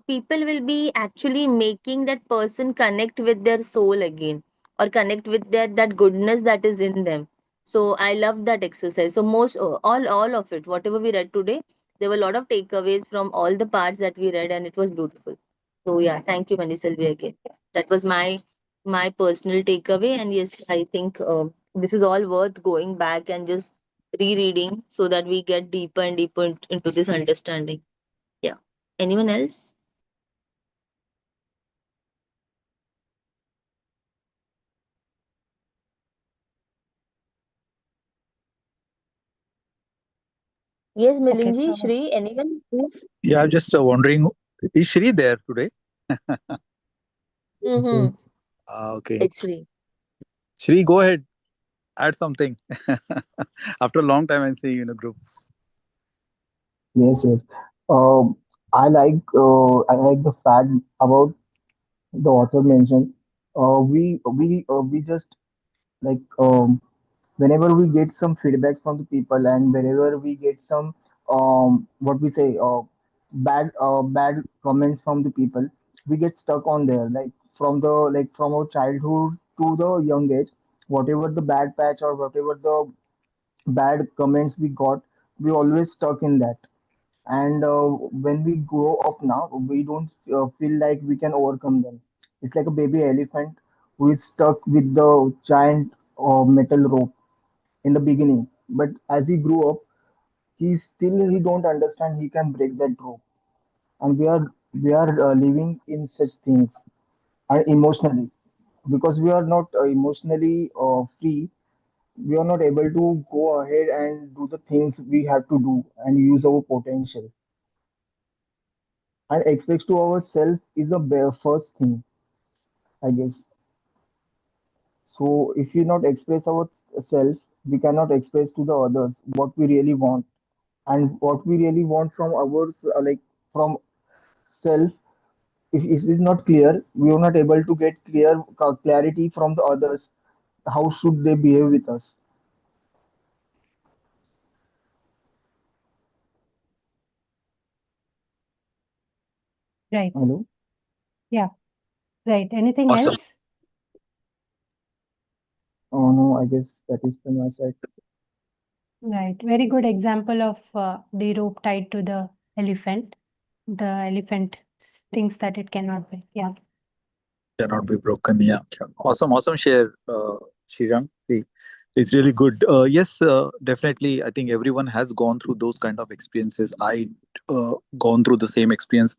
people will be actually making that person connect with their soul again, or connect with that goodness that is in them. So I love that exercise. So most all of it, whatever we read today, there were a lot of takeaways from all the parts that we read, and it was beautiful. So yeah, thank you, Maniselvi, again. That was my personal takeaway. And yes, I think this is all worth going back and just rereading so that we get deeper and deeper into this understanding. Yeah. Anyone else? Yes, Okay. Milinji, So Shri, anyone, please? Yeah, I'm just wondering, is Shri there today? Mm-hmm. Yes, Okay. It's Shri. Shri, go ahead, add something. After a long time, I'm seeing you in a group. yes. Um, I like the fact about the author mentioned. We just like whenever we get some feedback from the people, and whenever we get some what we say bad comments from the people, we get stuck on there, like from our childhood to the young age, whatever the bad patch or whatever the bad comments we got, we always stuck in that. And when we grow up now, we don't feel like we can overcome them. It's like a baby elephant who is stuck with the giant metal rope in the beginning. But as he grew up, he don't understand he can break that rope. And we are living in such things emotionally, because we are not emotionally free. We are not able to go ahead and do the things we have to do and use our potential. And express to ourselves is the first thing, I guess. So if we not express ourselves, we cannot express to the others what we really want, and what we really want from ours, like from self. If it is not clear, we are not able to get clarity from the others. How should they behave with us? Right. Hello. Yeah. Right. Anything Awesome. else? Oh no, I guess that is from my side. Right. Very good example of the rope tied to the elephant. The elephant thinks that it cannot be. Yeah. Cannot be broken. Yeah. Yeah. Awesome. Awesome share, Srirang. It's really good. Yes, definitely. I think everyone has gone through those kind of experiences. I gone through the same experience.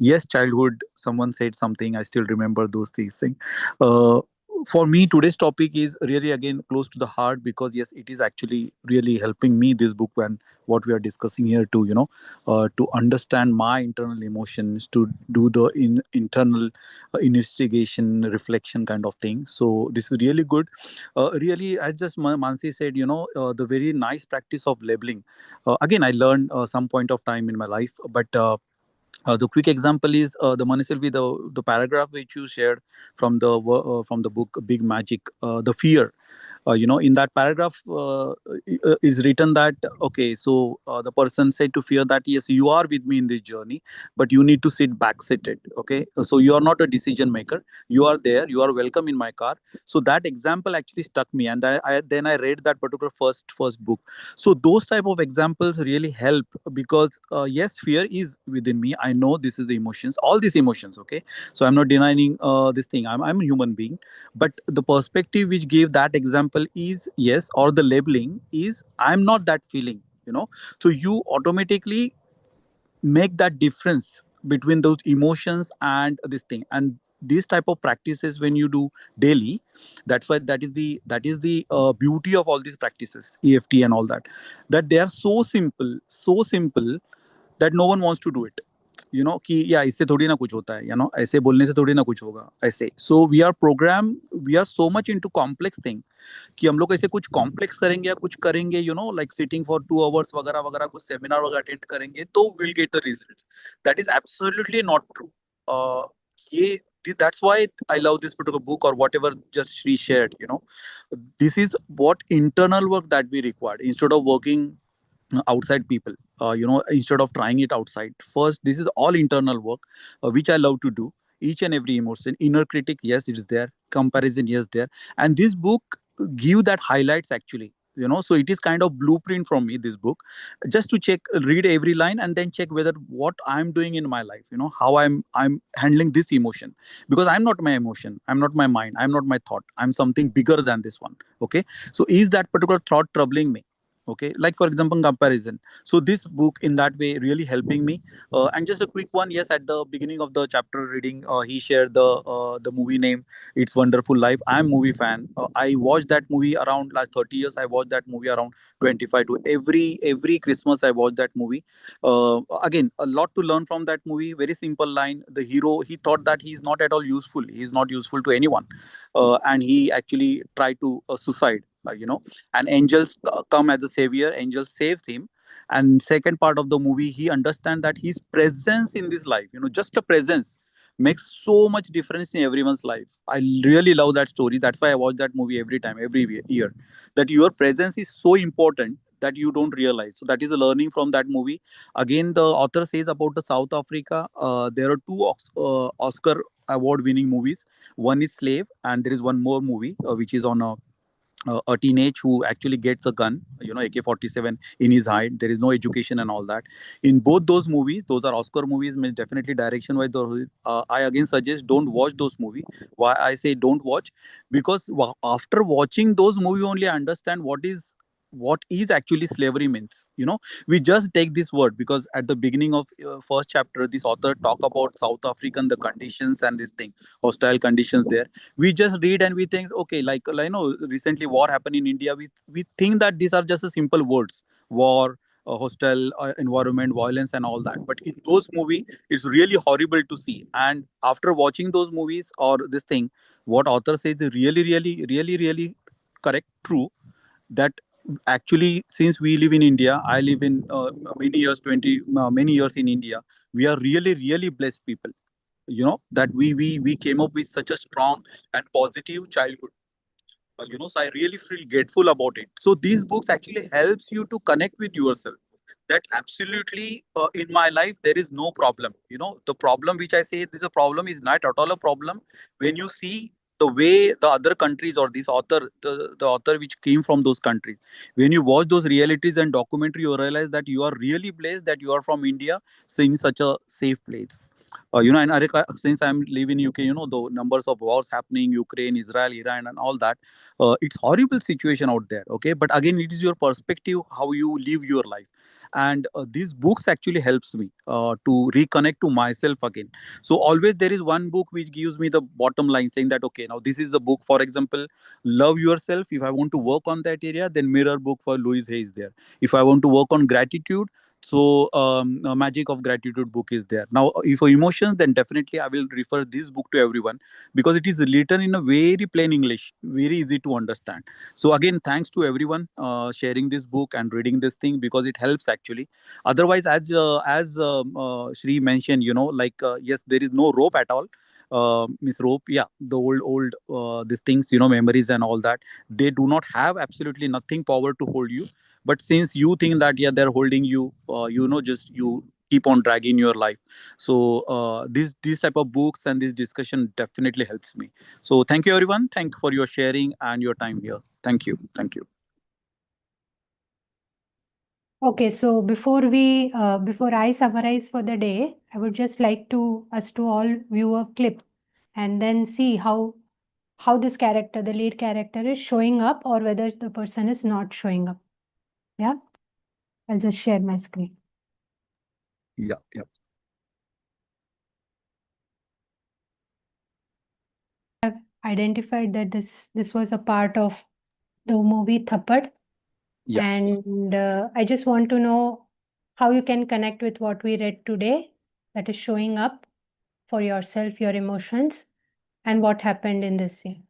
Yes, childhood. Someone said something. I still remember these things. Uh, for me, today's topic is really again close to the heart because yes, it is actually really helping me. This book and what we are discussing here too. To understand my internal emotions, to do the internal investigation, reflection kind of thing. So this is really good. Really, as just Mansi said, the very nice practice of labeling. Again, I learned some point of time in my life, but the quick example is the Maniselvi, the paragraph which you shared from the book Big Magic, the fear. In that paragraph is written that okay, so the person said to fear that yes, you are with me in this journey, but you need to sit back seated. Okay, so you are not a decision maker, you are there, you are welcome in my car. So that example actually stuck me, and then I read that particular first book. So those type of examples really help because yes, fear is within me, I know this is the emotions, all these emotions. Okay, so I'm not denying this thing, I'm a human being, but the perspective which gave that example is yes, or the labeling is I'm not that feeling. So you automatically make that difference between those emotions and this thing, and these type of practices when you do daily, that's why that is the beauty of all these practices, EFT and all that, that they are so simple that no one wants to do it. कि या इससे थोड़ी ना कुछ होता है, ऐसे बोलने से थोड़ी ना कुछ होगा ऐसे. So we are so much into complex thing कि हम लोग ऐसे कुछ कॉम्प्लेक्स करेंगे या कुछ करेंगे, लाइक सिटिंग फॉर 2 आवर्स वगैरह वगैरह, कुछ सेमिनार वगैरह अटेंड करेंगे तो will get the results. That is absolutely not true. ये that's why I love this particular book or whatever just Shri shared. This is what internal work that we required instead of working outside people. Instead of trying it outside first, this is all internal work, which I love to do. Each and every emotion, inner critic, yes, it is there, comparison, yes, there. And this book give that highlights actually. So it is kind of blueprint from me, this book, just to check, read every line and then check whether what I'm doing in my life, how I'm handling this emotion, because I'm not my emotion, I'm not my mind, I'm not my thought, I'm something bigger than this one. Okay, so is that particular thought troubling me? Okay, like for example comparison. So this book in that way really helping me. And just a quick one, yes, at the beginning of the chapter reading, he shared the movie name, It's Wonderful Life. I'm movie fan. I watched that movie around last 30 years. I watched that movie around 25 to every Christmas I watched that movie. Again, a lot to learn from that movie. Very simple line, the hero, he thought that he's not at all useful, he's not useful to anyone, and he actually tried to suicide. And angels come as a savior, angels saves him. And second part of the movie, he understands that his presence in this life, just a presence makes so much difference in everyone's life. I really love that story, that's why I watch that movie every time, every year, that your presence is so important that you don't realize. So that is a learning from that movie. Again, the author says about the South Africa, there are two Oscar award winning movies. One is Slave, and there is one more movie which is on a teenage who actually gets a gun, AK-47 in his height. There is no education and all that. In both those movies, those are Oscar movies, means definitely direction wise. I again suggest don't watch those movies. Why I say don't watch? Because after watching those movies, only I understand what is actually slavery means. We just take this word because at the beginning of first chapter, this author talk about South African the conditions and this thing, hostile conditions there. We just read and we think, okay, recently war happened in India. We think that these are just a simple words: war, hostile environment, violence, and all that. But in those movies, it's really horrible to see. And after watching those movies or this thing, what author says is really, really, really, really correct, true. That actually, since we live in India, I live in many years in India. We are really, really blessed people, that we came up with such a strong and positive childhood. So I really feel grateful about it. So these books actually helps you to connect with yourself. That absolutely, in my life there is no problem. The problem which I say this a problem is not at all a problem. When you see the way the other countries or this author, the author which came from those countries, when you watch those realities and documentary, you realize that you are really blessed that you are from India, so in such a safe place. And since I'm living in UK, the numbers of wars happening, Ukraine, Israel, Iran, and all that. It's horrible situation out there. Okay, but again, it is your perspective how you live your life. And these books actually helps me to reconnect to myself again. So always there is one book which gives me the bottom line, saying that okay, now this is the book. For example, love yourself. If I want to work on that area, then mirror book for Louise Hay is there. If I want to work on gratitude, so magic of gratitude book is there. Now if for emotions, then definitely I will refer this book to everyone, because it is written in a very plain English, very easy to understand. So again, thanks to everyone sharing this book and reading this thing, because it helps actually. Otherwise, as Shri mentioned, yes, there is no rope at all. Miss Rope, yeah, the old these things, memories and all that, they do not have absolutely nothing power to hold you. But since you think that yeah, they're holding you, just you keep on dragging your life. So these type of books and this discussion definitely helps me. So thank you everyone, thank you for your sharing and your time here. Thank you. Okay, so before I summarize for the day, I would just like to us to all view a clip and then see how this character, the lead character, is showing up or whether the person is not showing up. Yeah, I'll just share my screen. Yeah. I've identified that this was a part of the movie Thappad. Yeah. And I just want to know how you can connect with what we read today, that is showing up for yourself, your emotions, and what happened in this scene.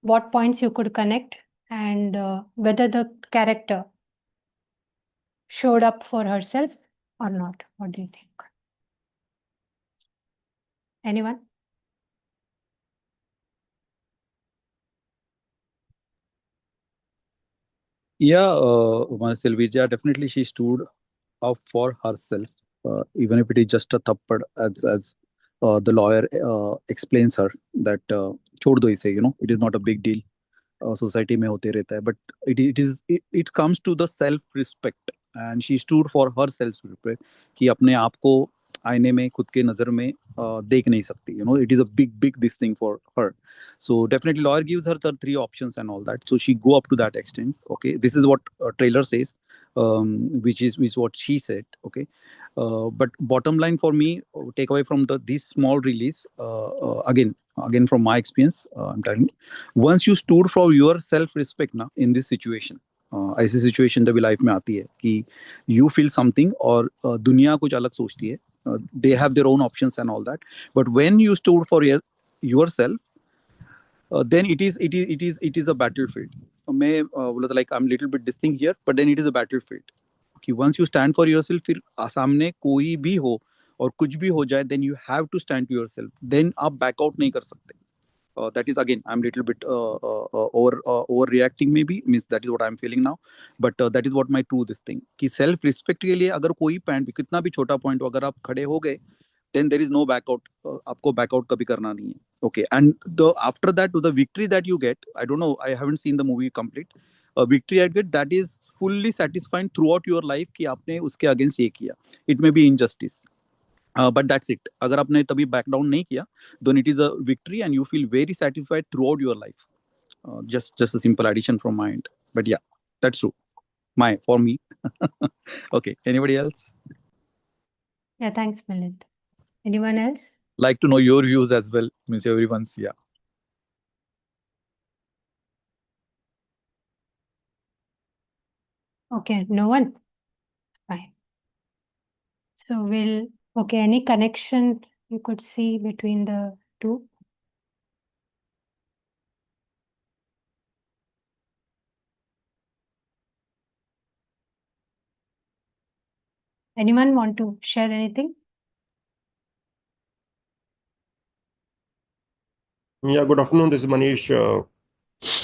What points you could connect, and whether the character showed up for herself or not. What do you think? Anyone? Yeah, Sylvia, definitely she stood up for herself, even if it is just a thappad, as the lawyer explains her that छोड़ दो इसे, it is not a big deal. Society में होते रहता है, but it comes to the self respect, and she stood for her self respect कि अपने आप को आईने में खुद के नजर में देख नहीं सकती. It is a big this thing for her. So definitely lawyer gives her the three options and all that, so she go up to that extent. Okay, this is what trailer says, which is what she said. Okay, but bottom line for me, take away from this small release, again from my experience, I'm telling you, once you stood for your self respect ना in this situation, ऐसी situation जब life में आती है कि you feel something और दुनिया कुछ अलग सोचती है, they have their own options and all that, but when you stood for yourself, then it is a battlefield. मैं बोला था like I'm little bit this thing here, but then it is a battlefield कि once you stand for yourself, फिर सामने कोई भी हो और कुछ भी हो जाए, then you have to stand to yourself, then आप back out नहीं कर सकते. That is again, I'm little bit overreacting maybe, means that is what I'm feeling now, but that is what my true this thing कि self respect के लिए अगर कोई point भी कितना भी छोटा पॉइंट हो, अगर आप खड़े हो गए, then there is no back out. आपको back out कभी करना नहीं है. Okay, and the after that, to the victory that you get, I don't know, I haven't seen the movie complete. A victory I get that is fully satisfying throughout your life कि आपने उसके against ये किया. It may be injustice, but that's it. अगर आपने तभी back down नहीं किया, then it is a victory and you feel very satisfied throughout your life. Just a simple addition from my end. But yeah, that's true. For me. Okay. Anybody else? Yeah, thanks, Milind. Anyone else? Like to know your views as well. Means everyone's, yeah. Okay, no one? Fine. So okay, any connection you could see between the two? Anyone want to share anything? Yeah, good afternoon. This is Manish.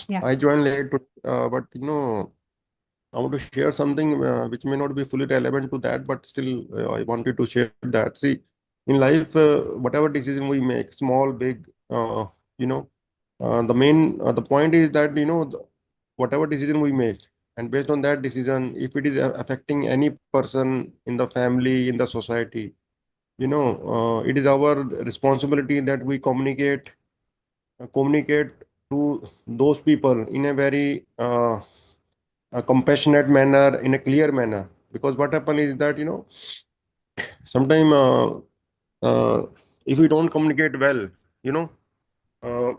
Yeah. I joined late, but I want to share something which may not be fully relevant to that, but still I wanted to share that. See, in life, whatever decision we make, small, big, the point is that whatever decision we make, and based on that decision, if it is affecting any person in the family, in the society, it is our responsibility that we communicate to those people in a very a compassionate manner, in a clear manner. Because what happens is that sometimes if we don't communicate well, you know, uh,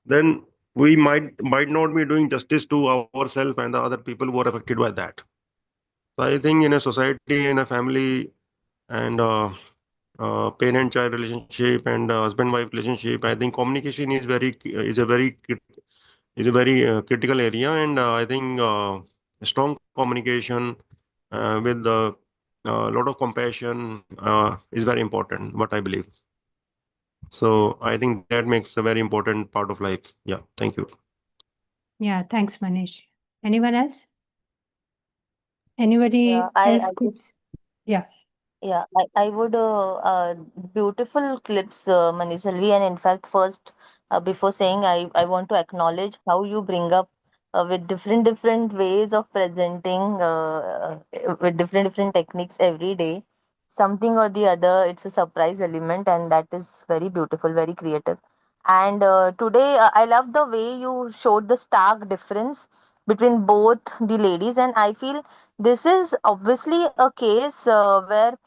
then we might not be doing justice to ourselves and the other people who are affected by that. So I think in a society, in a family, and parent-child relationship and husband-wife relationship, I think communication is a very critical area, and I think strong communication with a lot of compassion is very important. What I believe. So I think that makes a very important part of life. Yeah, thank you. Yeah, thanks, Manish. Anyone else? Anybody Yeah, else I could? just Yeah. Yeah, I would beautiful clips, Manisalvi, and in fact, first before saying, I want to acknowledge how you bring up with different ways of presenting with different techniques every day, something or the other. It's a surprise element, and that is very beautiful, very creative. And today, I love the way you showed the stark difference between both the ladies, and I feel this is obviously a case where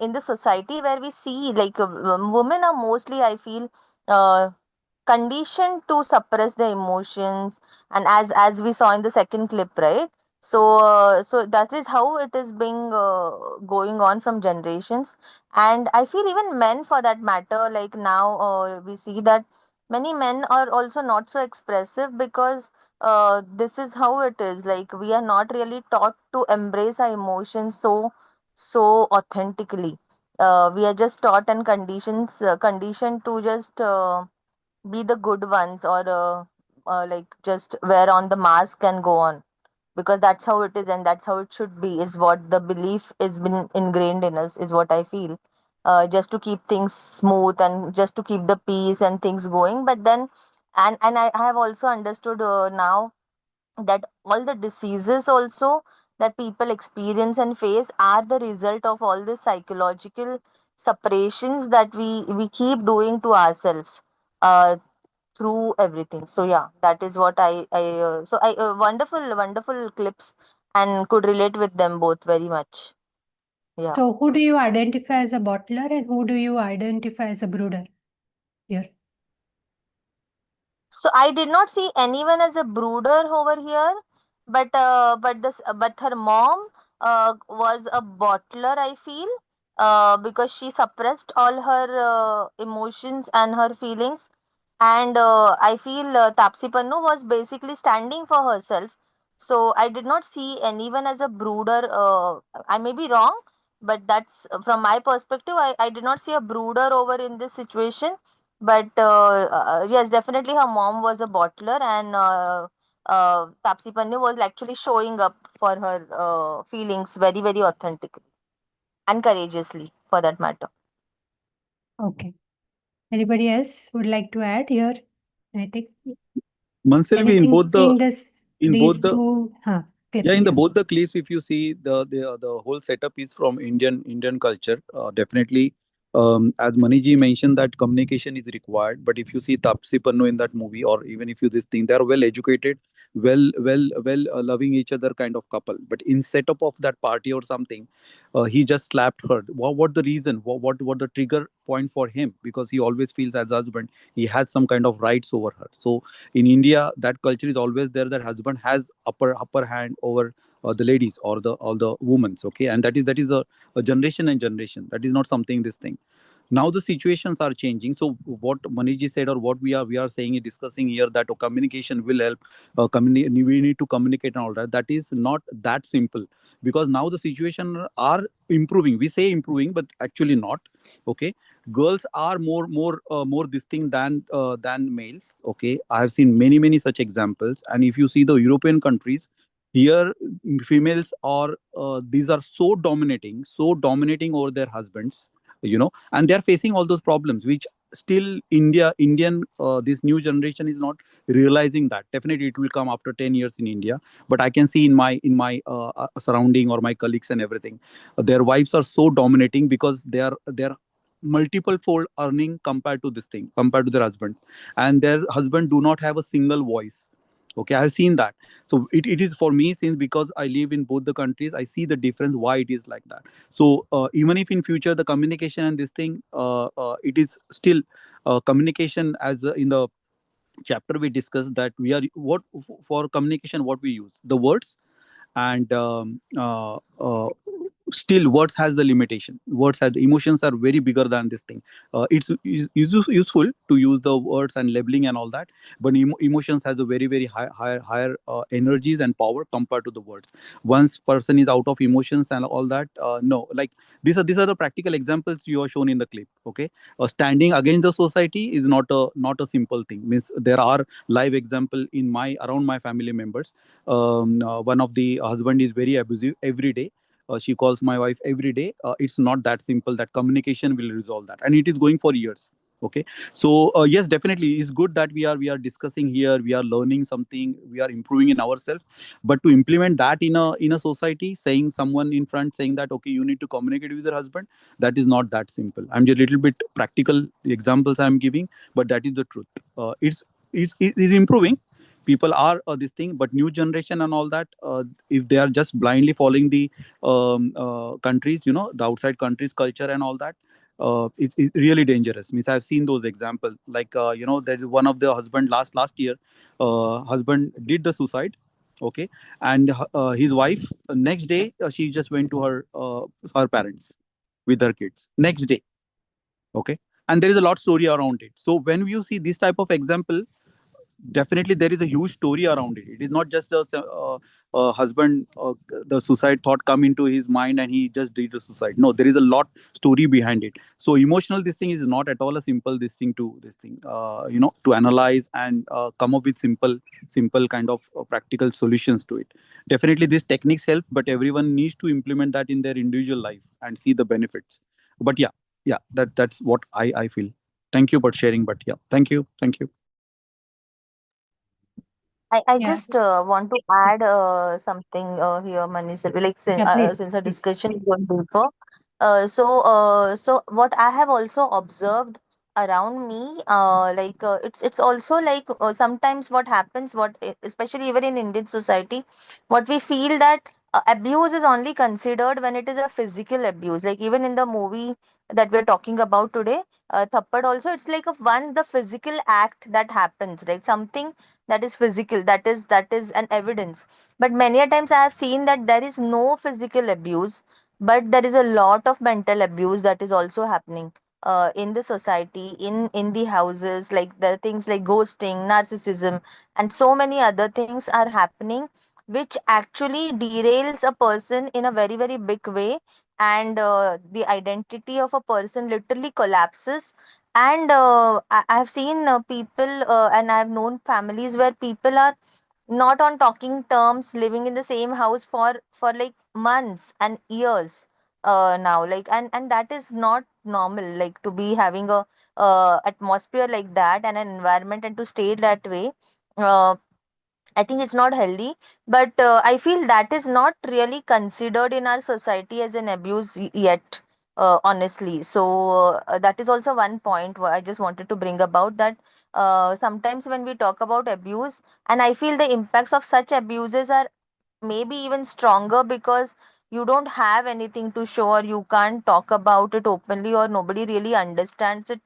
in the society where we see like women are mostly, I feel, uh, conditioned to suppress the emotions, and as we saw in the second clip, right? So that is how it is being going on from generations. And I feel even men for that matter, like now we see that many men are also not so expressive because this is how it is, like we are not really taught to embrace our emotions so authentically. We are just taught and conditioned to just be the good ones, or like just wear on the mask and go on, because that's how it is and that's how it should be, is what the belief is been ingrained in us, is what I feel. Just to keep things smooth and just to keep the peace and things going. But then, and I have also understood now that all the diseases also that people experience and face are the result of all the psychological separations that we keep doing to ourselves through everything. So yeah, that is what I wonderful clips, and could relate with them both very much. Yeah. So who do you identify as a bottler and who do you identify as a brooder here? So I did not see anyone as a brooder over here, but her mom was a bottler, I feel, because she suppressed all her emotions and her feelings. And I feel Tapsi Pannu was basically standing for herself. So I did not see anyone as a brooder. I may be wrong, but that's from my perspective. I did not see a brooder over in this situation. But yes, definitely her mom was a bottler, and Tapsi Pannu was actually showing up for her feelings very authentically and courageously, for that matter. Okay. Anybody else would like to add here? Anything? Manselvi, Anything seeing this in both these the two yeah, clips? in the Yeah. both the clips, if you see the whole setup is from Indian culture. Definitely, as Maniji mentioned, that communication is required. But if you see Tapsi Pannu in that movie, or even if you this thing, they are well educated, well loving each other kind of couple. But in setup of that party or something, he just slapped her. What the reason? What the trigger point for him? Because he always feels as husband he has some kind of rights over her. So in India, that culture is always there, that husband has upper hand over the ladies or the women's. Okay, and that is a generation and generation. That is not something this thing. Now the situations are changing. So what Maniji said, or what we are saying, discussing here, that communication will help. We need to communicate and all that. That is not that simple, because now the situation are improving. We say improving, but actually not. Okay, girls are more this thing than male. Okay, I have seen many such examples. And if you see the European countries, here females are these are so dominating over their husbands, and they are facing all those problems, which still Indian this new generation is not realizing. That definitely it will come after 10 years in India. But I can see in my surrounding, or my colleagues and everything, their wives are so dominating, because they are multiple fold earning compared to this thing, compared to their husbands. And their husband do not have a single voice. Okay, I have seen that. So it is for me, since because I live in both the countries, I see the difference why it is like that. So even if in future the communication and this thing, it is still communication, as in the chapter we discussed, that we are what for communication, what we use the words. And still words has the limitation. Words has, emotions are very bigger than this thing. It's useful to use the words and labeling and all that. But emotions has a very higher energies and power compared to the words. Once person is out of emotions and all that, no, like these are the practical examples you are shown in the clip. Okay, standing against the society is not a simple thing. Means there are live example in my around my family members. One of the husband is very abusive every day. She calls my wife every day. It's not that simple that communication will resolve that, and it is going for years. Okay, so yes, definitely it's good that we are discussing here, we are learning something, we are improving in ourselves. But to implement that in a society, saying someone in front saying that okay, you need to communicate with your husband, that is not that simple. I'm just a little bit practical examples I'm giving, but that is the truth. It's improving. People are this thing, but new generation and all that, if they are just blindly following the countries, the outside countries culture and all that, it's really dangerous. Means I've seen those examples, like there is one of the husband last year, husband did the suicide. Okay, and his wife, next day, she just went to her parents with her kids next day. Okay, and there is a lot story around it. So when you see this type of example, definitely there is a huge story around it. It is not just a husband, the suicide thought come into his mind and he just did the suicide. No, there is a lot story behind it. So emotional, this thing is not at all a simple this thing, to analyze and come up with simple kind of practical solutions to it. Definitely these techniques help, but everyone needs to implement that in their individual life and see the benefits. But yeah, that's what I feel. Thank you for sharing. But yeah, thank you. I Yeah. just want to add something here, Manish. Like Yeah, please, since our please. discussion is going deeper, so what I have also observed around me, it's also like sometimes what happens, especially even in Indian society, what we feel that abuse is only considered when it is a physical abuse. Like even in the movie that we're talking about today, Thappad also, it's like of one the physical act that happens, right? Something that is physical, that is an evidence. But many a times I have seen that there is no physical abuse, but there is a lot of mental abuse that is also happening in the society, in the houses. Like the things like ghosting, narcissism, and so many other things are happening, which actually derails a person in a very big way. And the identity of a person literally collapses. And I have seen people, and I've known families where people are not on talking terms, living in the same house for like months and years now. Like, and that is not normal, like to be having a atmosphere like that and an environment and to stay that way. uh, I think it's not healthy, but I feel that is not really considered in our society as an abuse yet, honestly. So that is also one point where I just wanted to bring about that sometimes when we talk about abuse, and I feel the impacts of such abuses are maybe even stronger because you don't have anything to show, or you can't talk about it openly, or nobody really understands it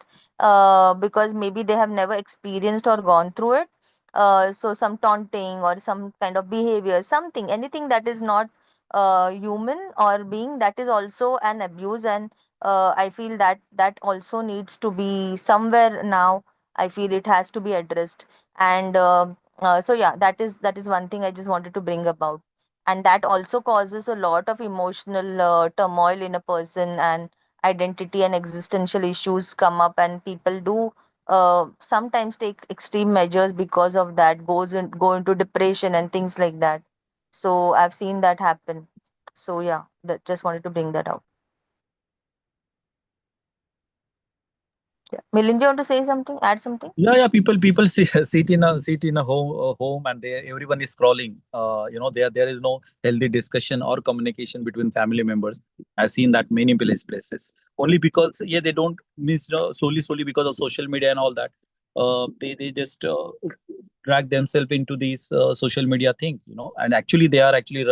because maybe they have never experienced or gone through it. So some taunting or some kind of behavior, something, anything that is not human or being, that is also an abuse. And I feel that that also needs to be somewhere now. I feel it has to be addressed. And so yeah, that is one thing I just wanted to bring about. And that also causes a lot of emotional turmoil in a person, and identity and existential issues come up, and people do sometimes take extreme measures because of that, go into depression and things like that. So I've seen that happen. So yeah, that just wanted to bring that out. Yeah. Milind, you want to say something, add something? Yeah, people sit in a home, and they everyone is scrolling. There is no healthy discussion or communication between family members. I've seen that many places. Only because they don't miss solely because of social media and all that. They just drag themselves into these social media thing, and actually they are actually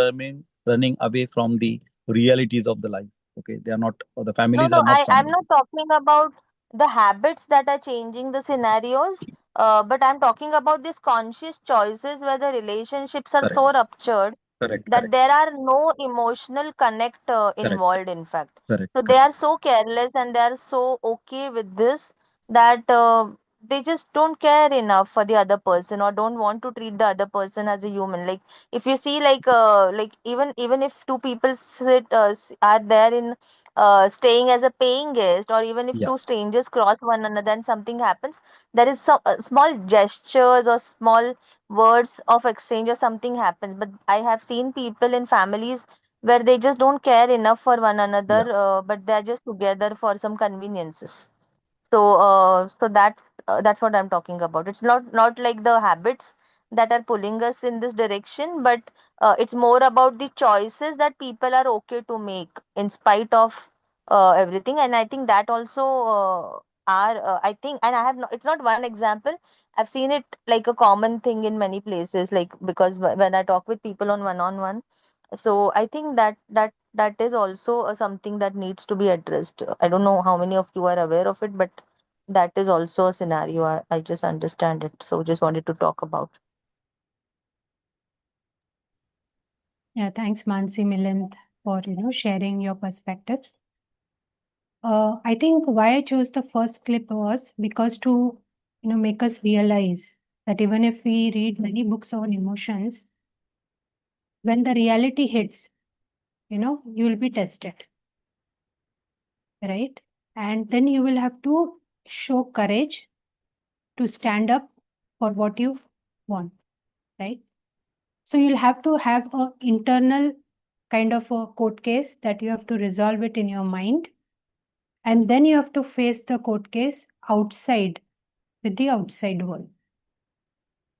running away from the realities of the life. Okay, they are not, the No, families no, are not I'm coming. not talking about the habits that are changing the scenarios, but I'm talking about these conscious choices where the relationships are Correct, so ruptured correct, that correct, there are no emotional connect correct, involved, in fact. correct, So they correct. are so careless and they are so okay with this that they just don't care enough for the other person, or don't want to treat the other person as a human. Like if you see, like even if two people are there in staying as a paying guest, or even if Yeah, two strangers cross one another and something happens, there is some small gestures or small words of exchange or something happens. But I have seen people in families where they just don't care enough for one another, yeah, but they're just together for some conveniences. So that's what I'm talking about. It's not like the habits that are pulling us in this direction, but it's more about the choices that people are okay to make in spite of everything. And I think that also are I think, and I have not, it's not one example. I've seen it like a common thing in many places, like because when I talk with people on one-on-one. So I think that is also something that needs to be addressed. I don't know how many of you are aware of it, but that is also a scenario. I just understand it. So just wanted to talk about. Yeah, thanks, Mansi, Milind, for sharing your perspectives. I think why I chose the first clip was because to make us realize that even if we read many books on emotions, when the reality hits, you will be tested, right? And then you will have to show courage to stand up for what you want, right? So you'll have to have a internal kind of a court case that you have to resolve it in your mind, and then you have to face the court case outside with the outside world.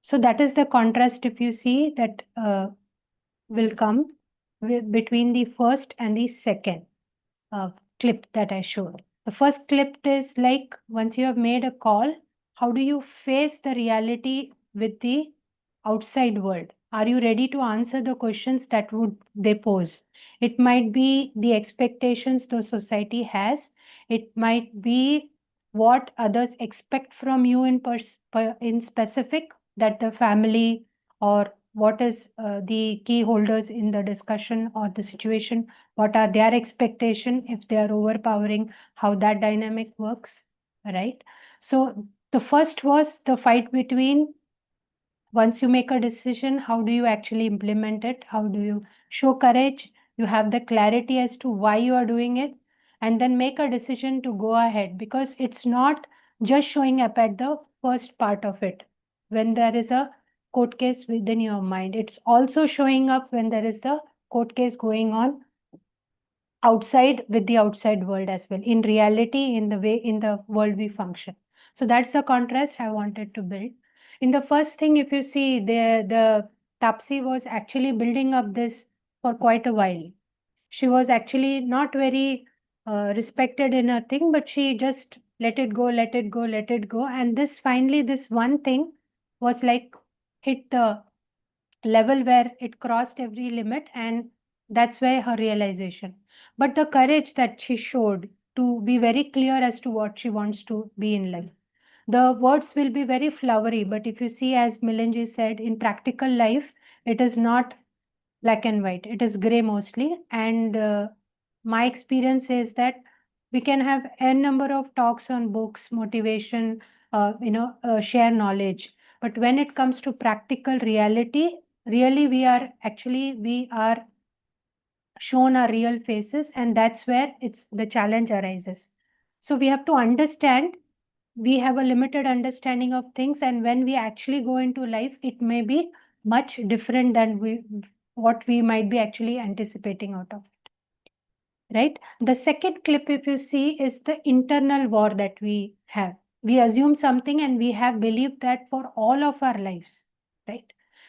So that is the contrast, if you see, that will come between the first and the second clip that I showed. The first clip is like once you have made a call, how do you face the reality with the outside world? Are you ready to answer the questions that would they pose? It might be the expectations the society has. It might be what others expect from you in specific, that the family, or what is the key holders in the discussion or the situation, what are their expectation, if they are overpowering, how that dynamic works, right? So the first was the fight between, once you make a decision, how do you actually implement it? How do you show courage? You have the clarity as to why you are doing it, and then make a decision to go ahead, because it's not just showing up at the first part of it. When there is a court case within your mind, it's also showing up when there is the court case going on outside with the outside world as well, in reality, in the world we function. So that's the contrast I wanted to build. In the first thing, if you see, the Tapsi was actually building up this for quite a while. She was actually not very respected in her thing, but she just let it go, let it go, let it go. And this finally, this one thing was like hit the level where it crossed every limit, and that's where her realization. But the courage that she showed to be very clear as to what she wants to be in life. The words will be very flowery, but if you see, as Milanji said, in practical life, it is not black and white, it is gray mostly. And my experience is that we can have a number of talks on books, motivation, share knowledge. But when it comes to practical reality, really we are shown our real faces, and that's where the challenge arises. So we have to understand, we have a limited understanding of things, and when we actually go into life, it may be much different than what we might be actually anticipating out of it. Right? The second clip, if you see, is the internal war that we have. We assume something and we have believed that for all of our lives, right?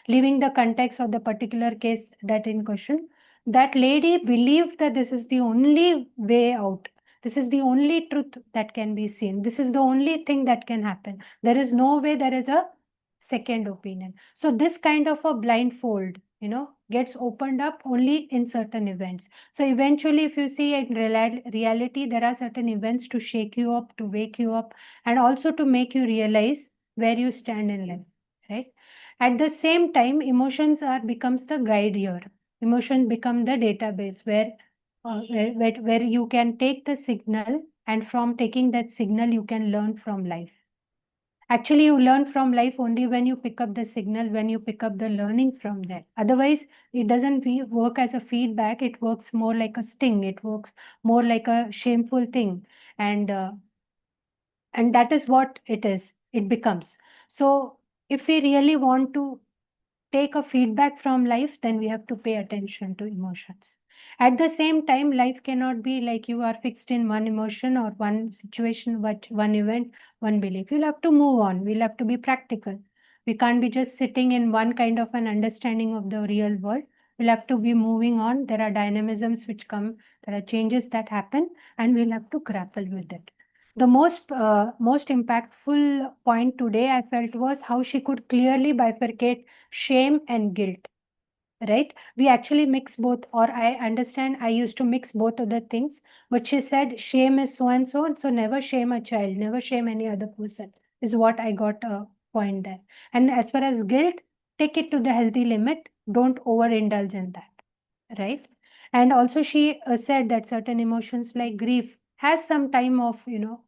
Leaving the context of the particular case that in question, that lady believed that this is the only way out. This is the only truth that can be seen. This is the only thing that can happen. There is no way there is a second opinion. So this kind of a blindfold, gets opened up only in certain events. So eventually, if you see in reality, there are certain events to shake you up, to wake you up, and also to make you realize where you stand in life, right? At the same time, emotions becomes the guide here. Emotions become the database where you can take the signal, and from taking that signal, you can learn from life. Actually, you learn from life only when you pick up the signal, when you pick up the learning from that. Otherwise, it doesn't work as a feedback. It works more like a sting. It works more like a shameful thing. And that is what it is. It becomes. So if we really want to take a feedback from life, then we have to pay attention to emotions. At the same time, life cannot be like you are fixed in one emotion or one situation, but one event, one belief. You'll have to move on. We'll have to be practical. We can't be just sitting in one kind of an understanding of the real world. We'll have to be moving on. There are dynamisms which come, there are changes that happen, and we'll have to grapple with it. The most impactful point today I felt was how she could clearly bifurcate shame and guilt, right? We actually mix both, or I understand I used to mix both of the things, but she said shame is so and so, so never shame a child, never shame any other person, is what I got a point there. And as far as guilt, take it to the healthy limit, don't overindulge in that, right? And also she said that certain emotions like grief has some time of,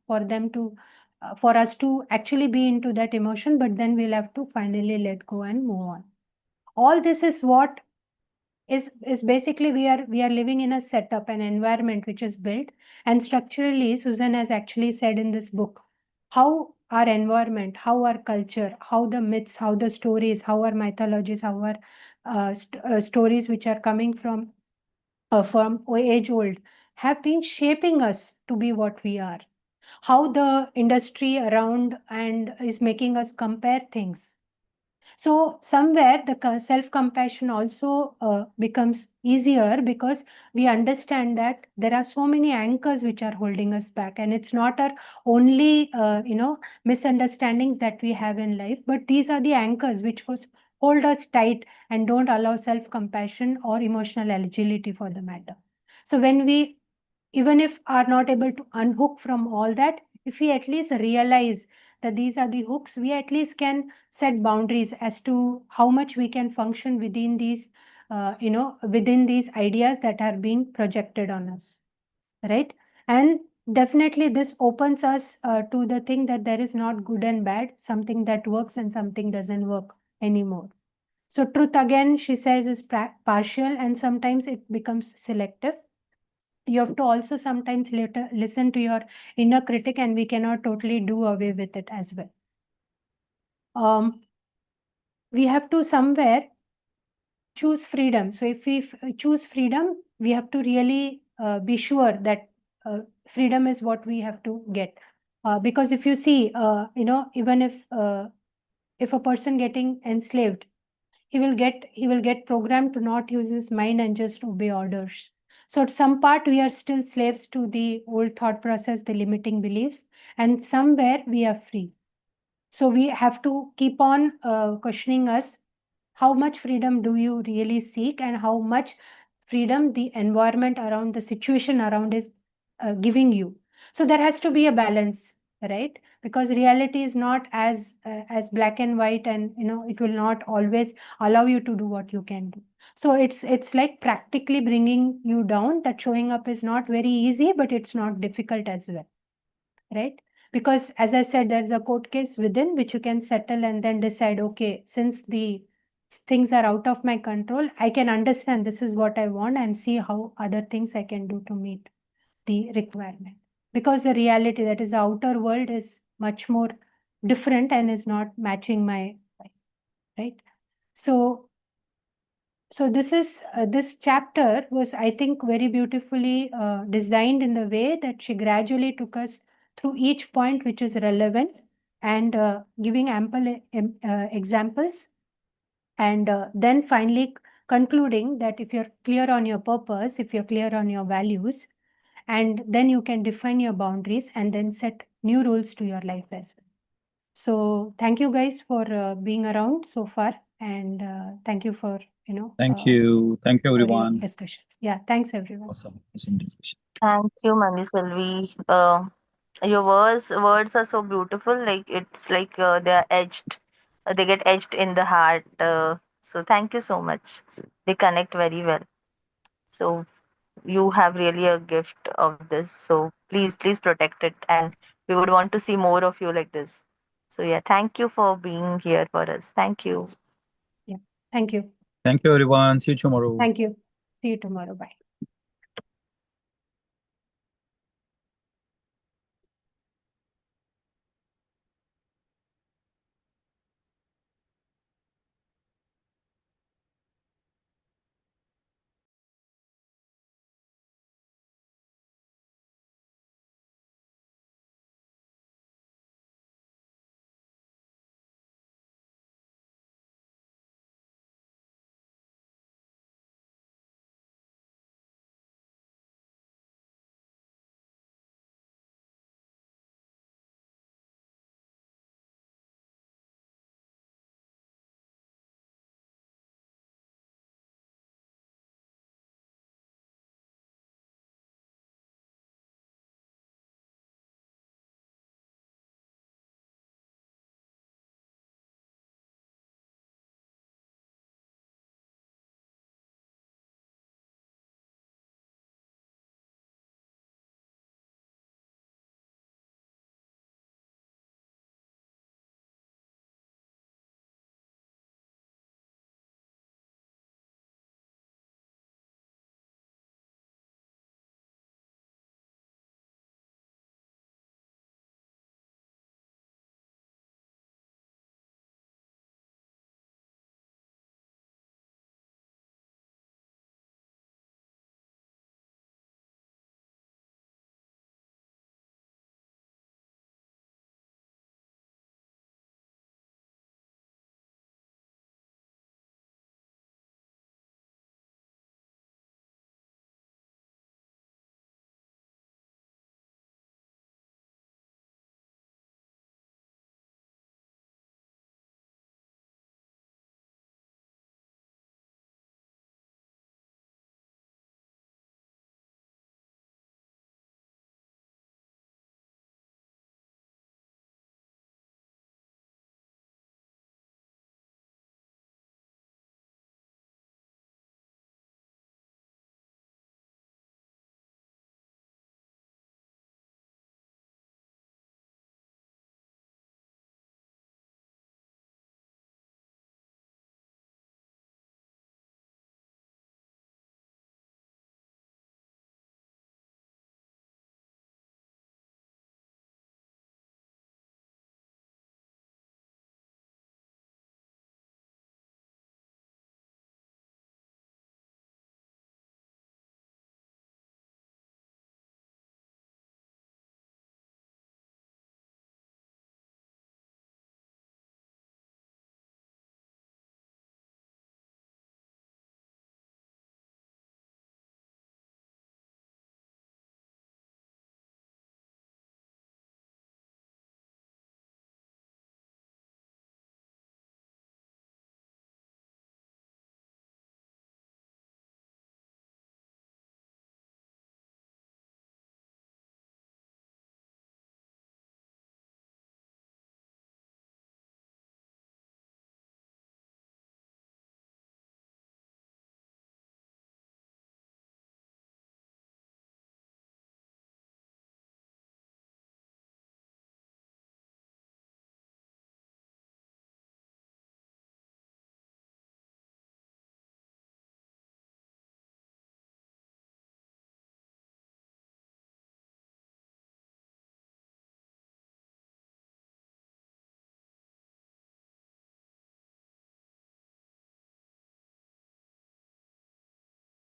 for them to, for us to actually be into that emotion, but then we'll have to finally let go and move on. All this is what is basically we are living in a setup, an environment which is built, and structurally Susan has actually said in this book how our environment, how our culture, how the myths, how the stories, how our mythologies, how our stories which are coming from age old have been shaping us to be what we are, how the industry around and is making us compare things. So somewhere the self-compassion also becomes easier because we understand that there are so many anchors which are holding us back, and it's not our only misunderstandings that we have in life, but these are the anchors which hold us tight and don't allow self-compassion or emotional agility for the matter. So when we, even if are not able to unhook from all that, if we at least realize that these are the hooks, we at least can set boundaries as to how much we can function within these, within these ideas that are being projected on us, right? And definitely this opens us to the thing that there is not good and bad, something that works and something doesn't work anymore. So truth, again, she says, is partial, and sometimes it becomes selective. You have to also sometimes later listen to your inner critic, and we cannot totally do away with it as well. We have to somewhere choose freedom. So if we choose freedom, we have to really be sure that freedom is what we have to get. Because if you see, even if a person getting enslaved, he will get programmed to not use his mind and just obey orders. So at some part we are still slaves to the old thought process, the limiting beliefs, and somewhere we are free. So we have to keep on questioning us, how much freedom do you really seek, and how much freedom the environment around, the situation around is giving you. So there has to be a balance, right? Because reality is not as black and white, and it will not always allow you to do what you can do. So it's like practically bringing you down. That showing up is not very easy, but it's not difficult as well, right? Because as I said, there's a court case within which you can settle and then decide, okay, since the things are out of my control, I can understand this is what I want and see how other things I can do to meet the requirement. Because the reality, that is the outer world, is much more different and is not matching my life, right? So this chapter was, I think, very beautifully designed in the way that she gradually took us through each point which is relevant, and giving ample examples, and then finally concluding that if you're clear on your purpose, if you're clear on your values, and then you can define your boundaries and then set new rules to your life as well. So thank you guys for being around so far, and thank you for Thank you. Thank you, for your everyone. discussion. Yeah, thanks everyone. Awesome discussion. Thank you, Maniselvi. Your words are so beautiful. Like it's like they are etched. They get etched in the heart. So thank you so much. They connect very well. So you have really a gift of this. So please protect it, and we would want to see more of you like this. So yeah, thank you for being here for us. Thank you. Yeah, thank you. Thank you, everyone. See you tomorrow. Thank you. See you tomorrow. Bye.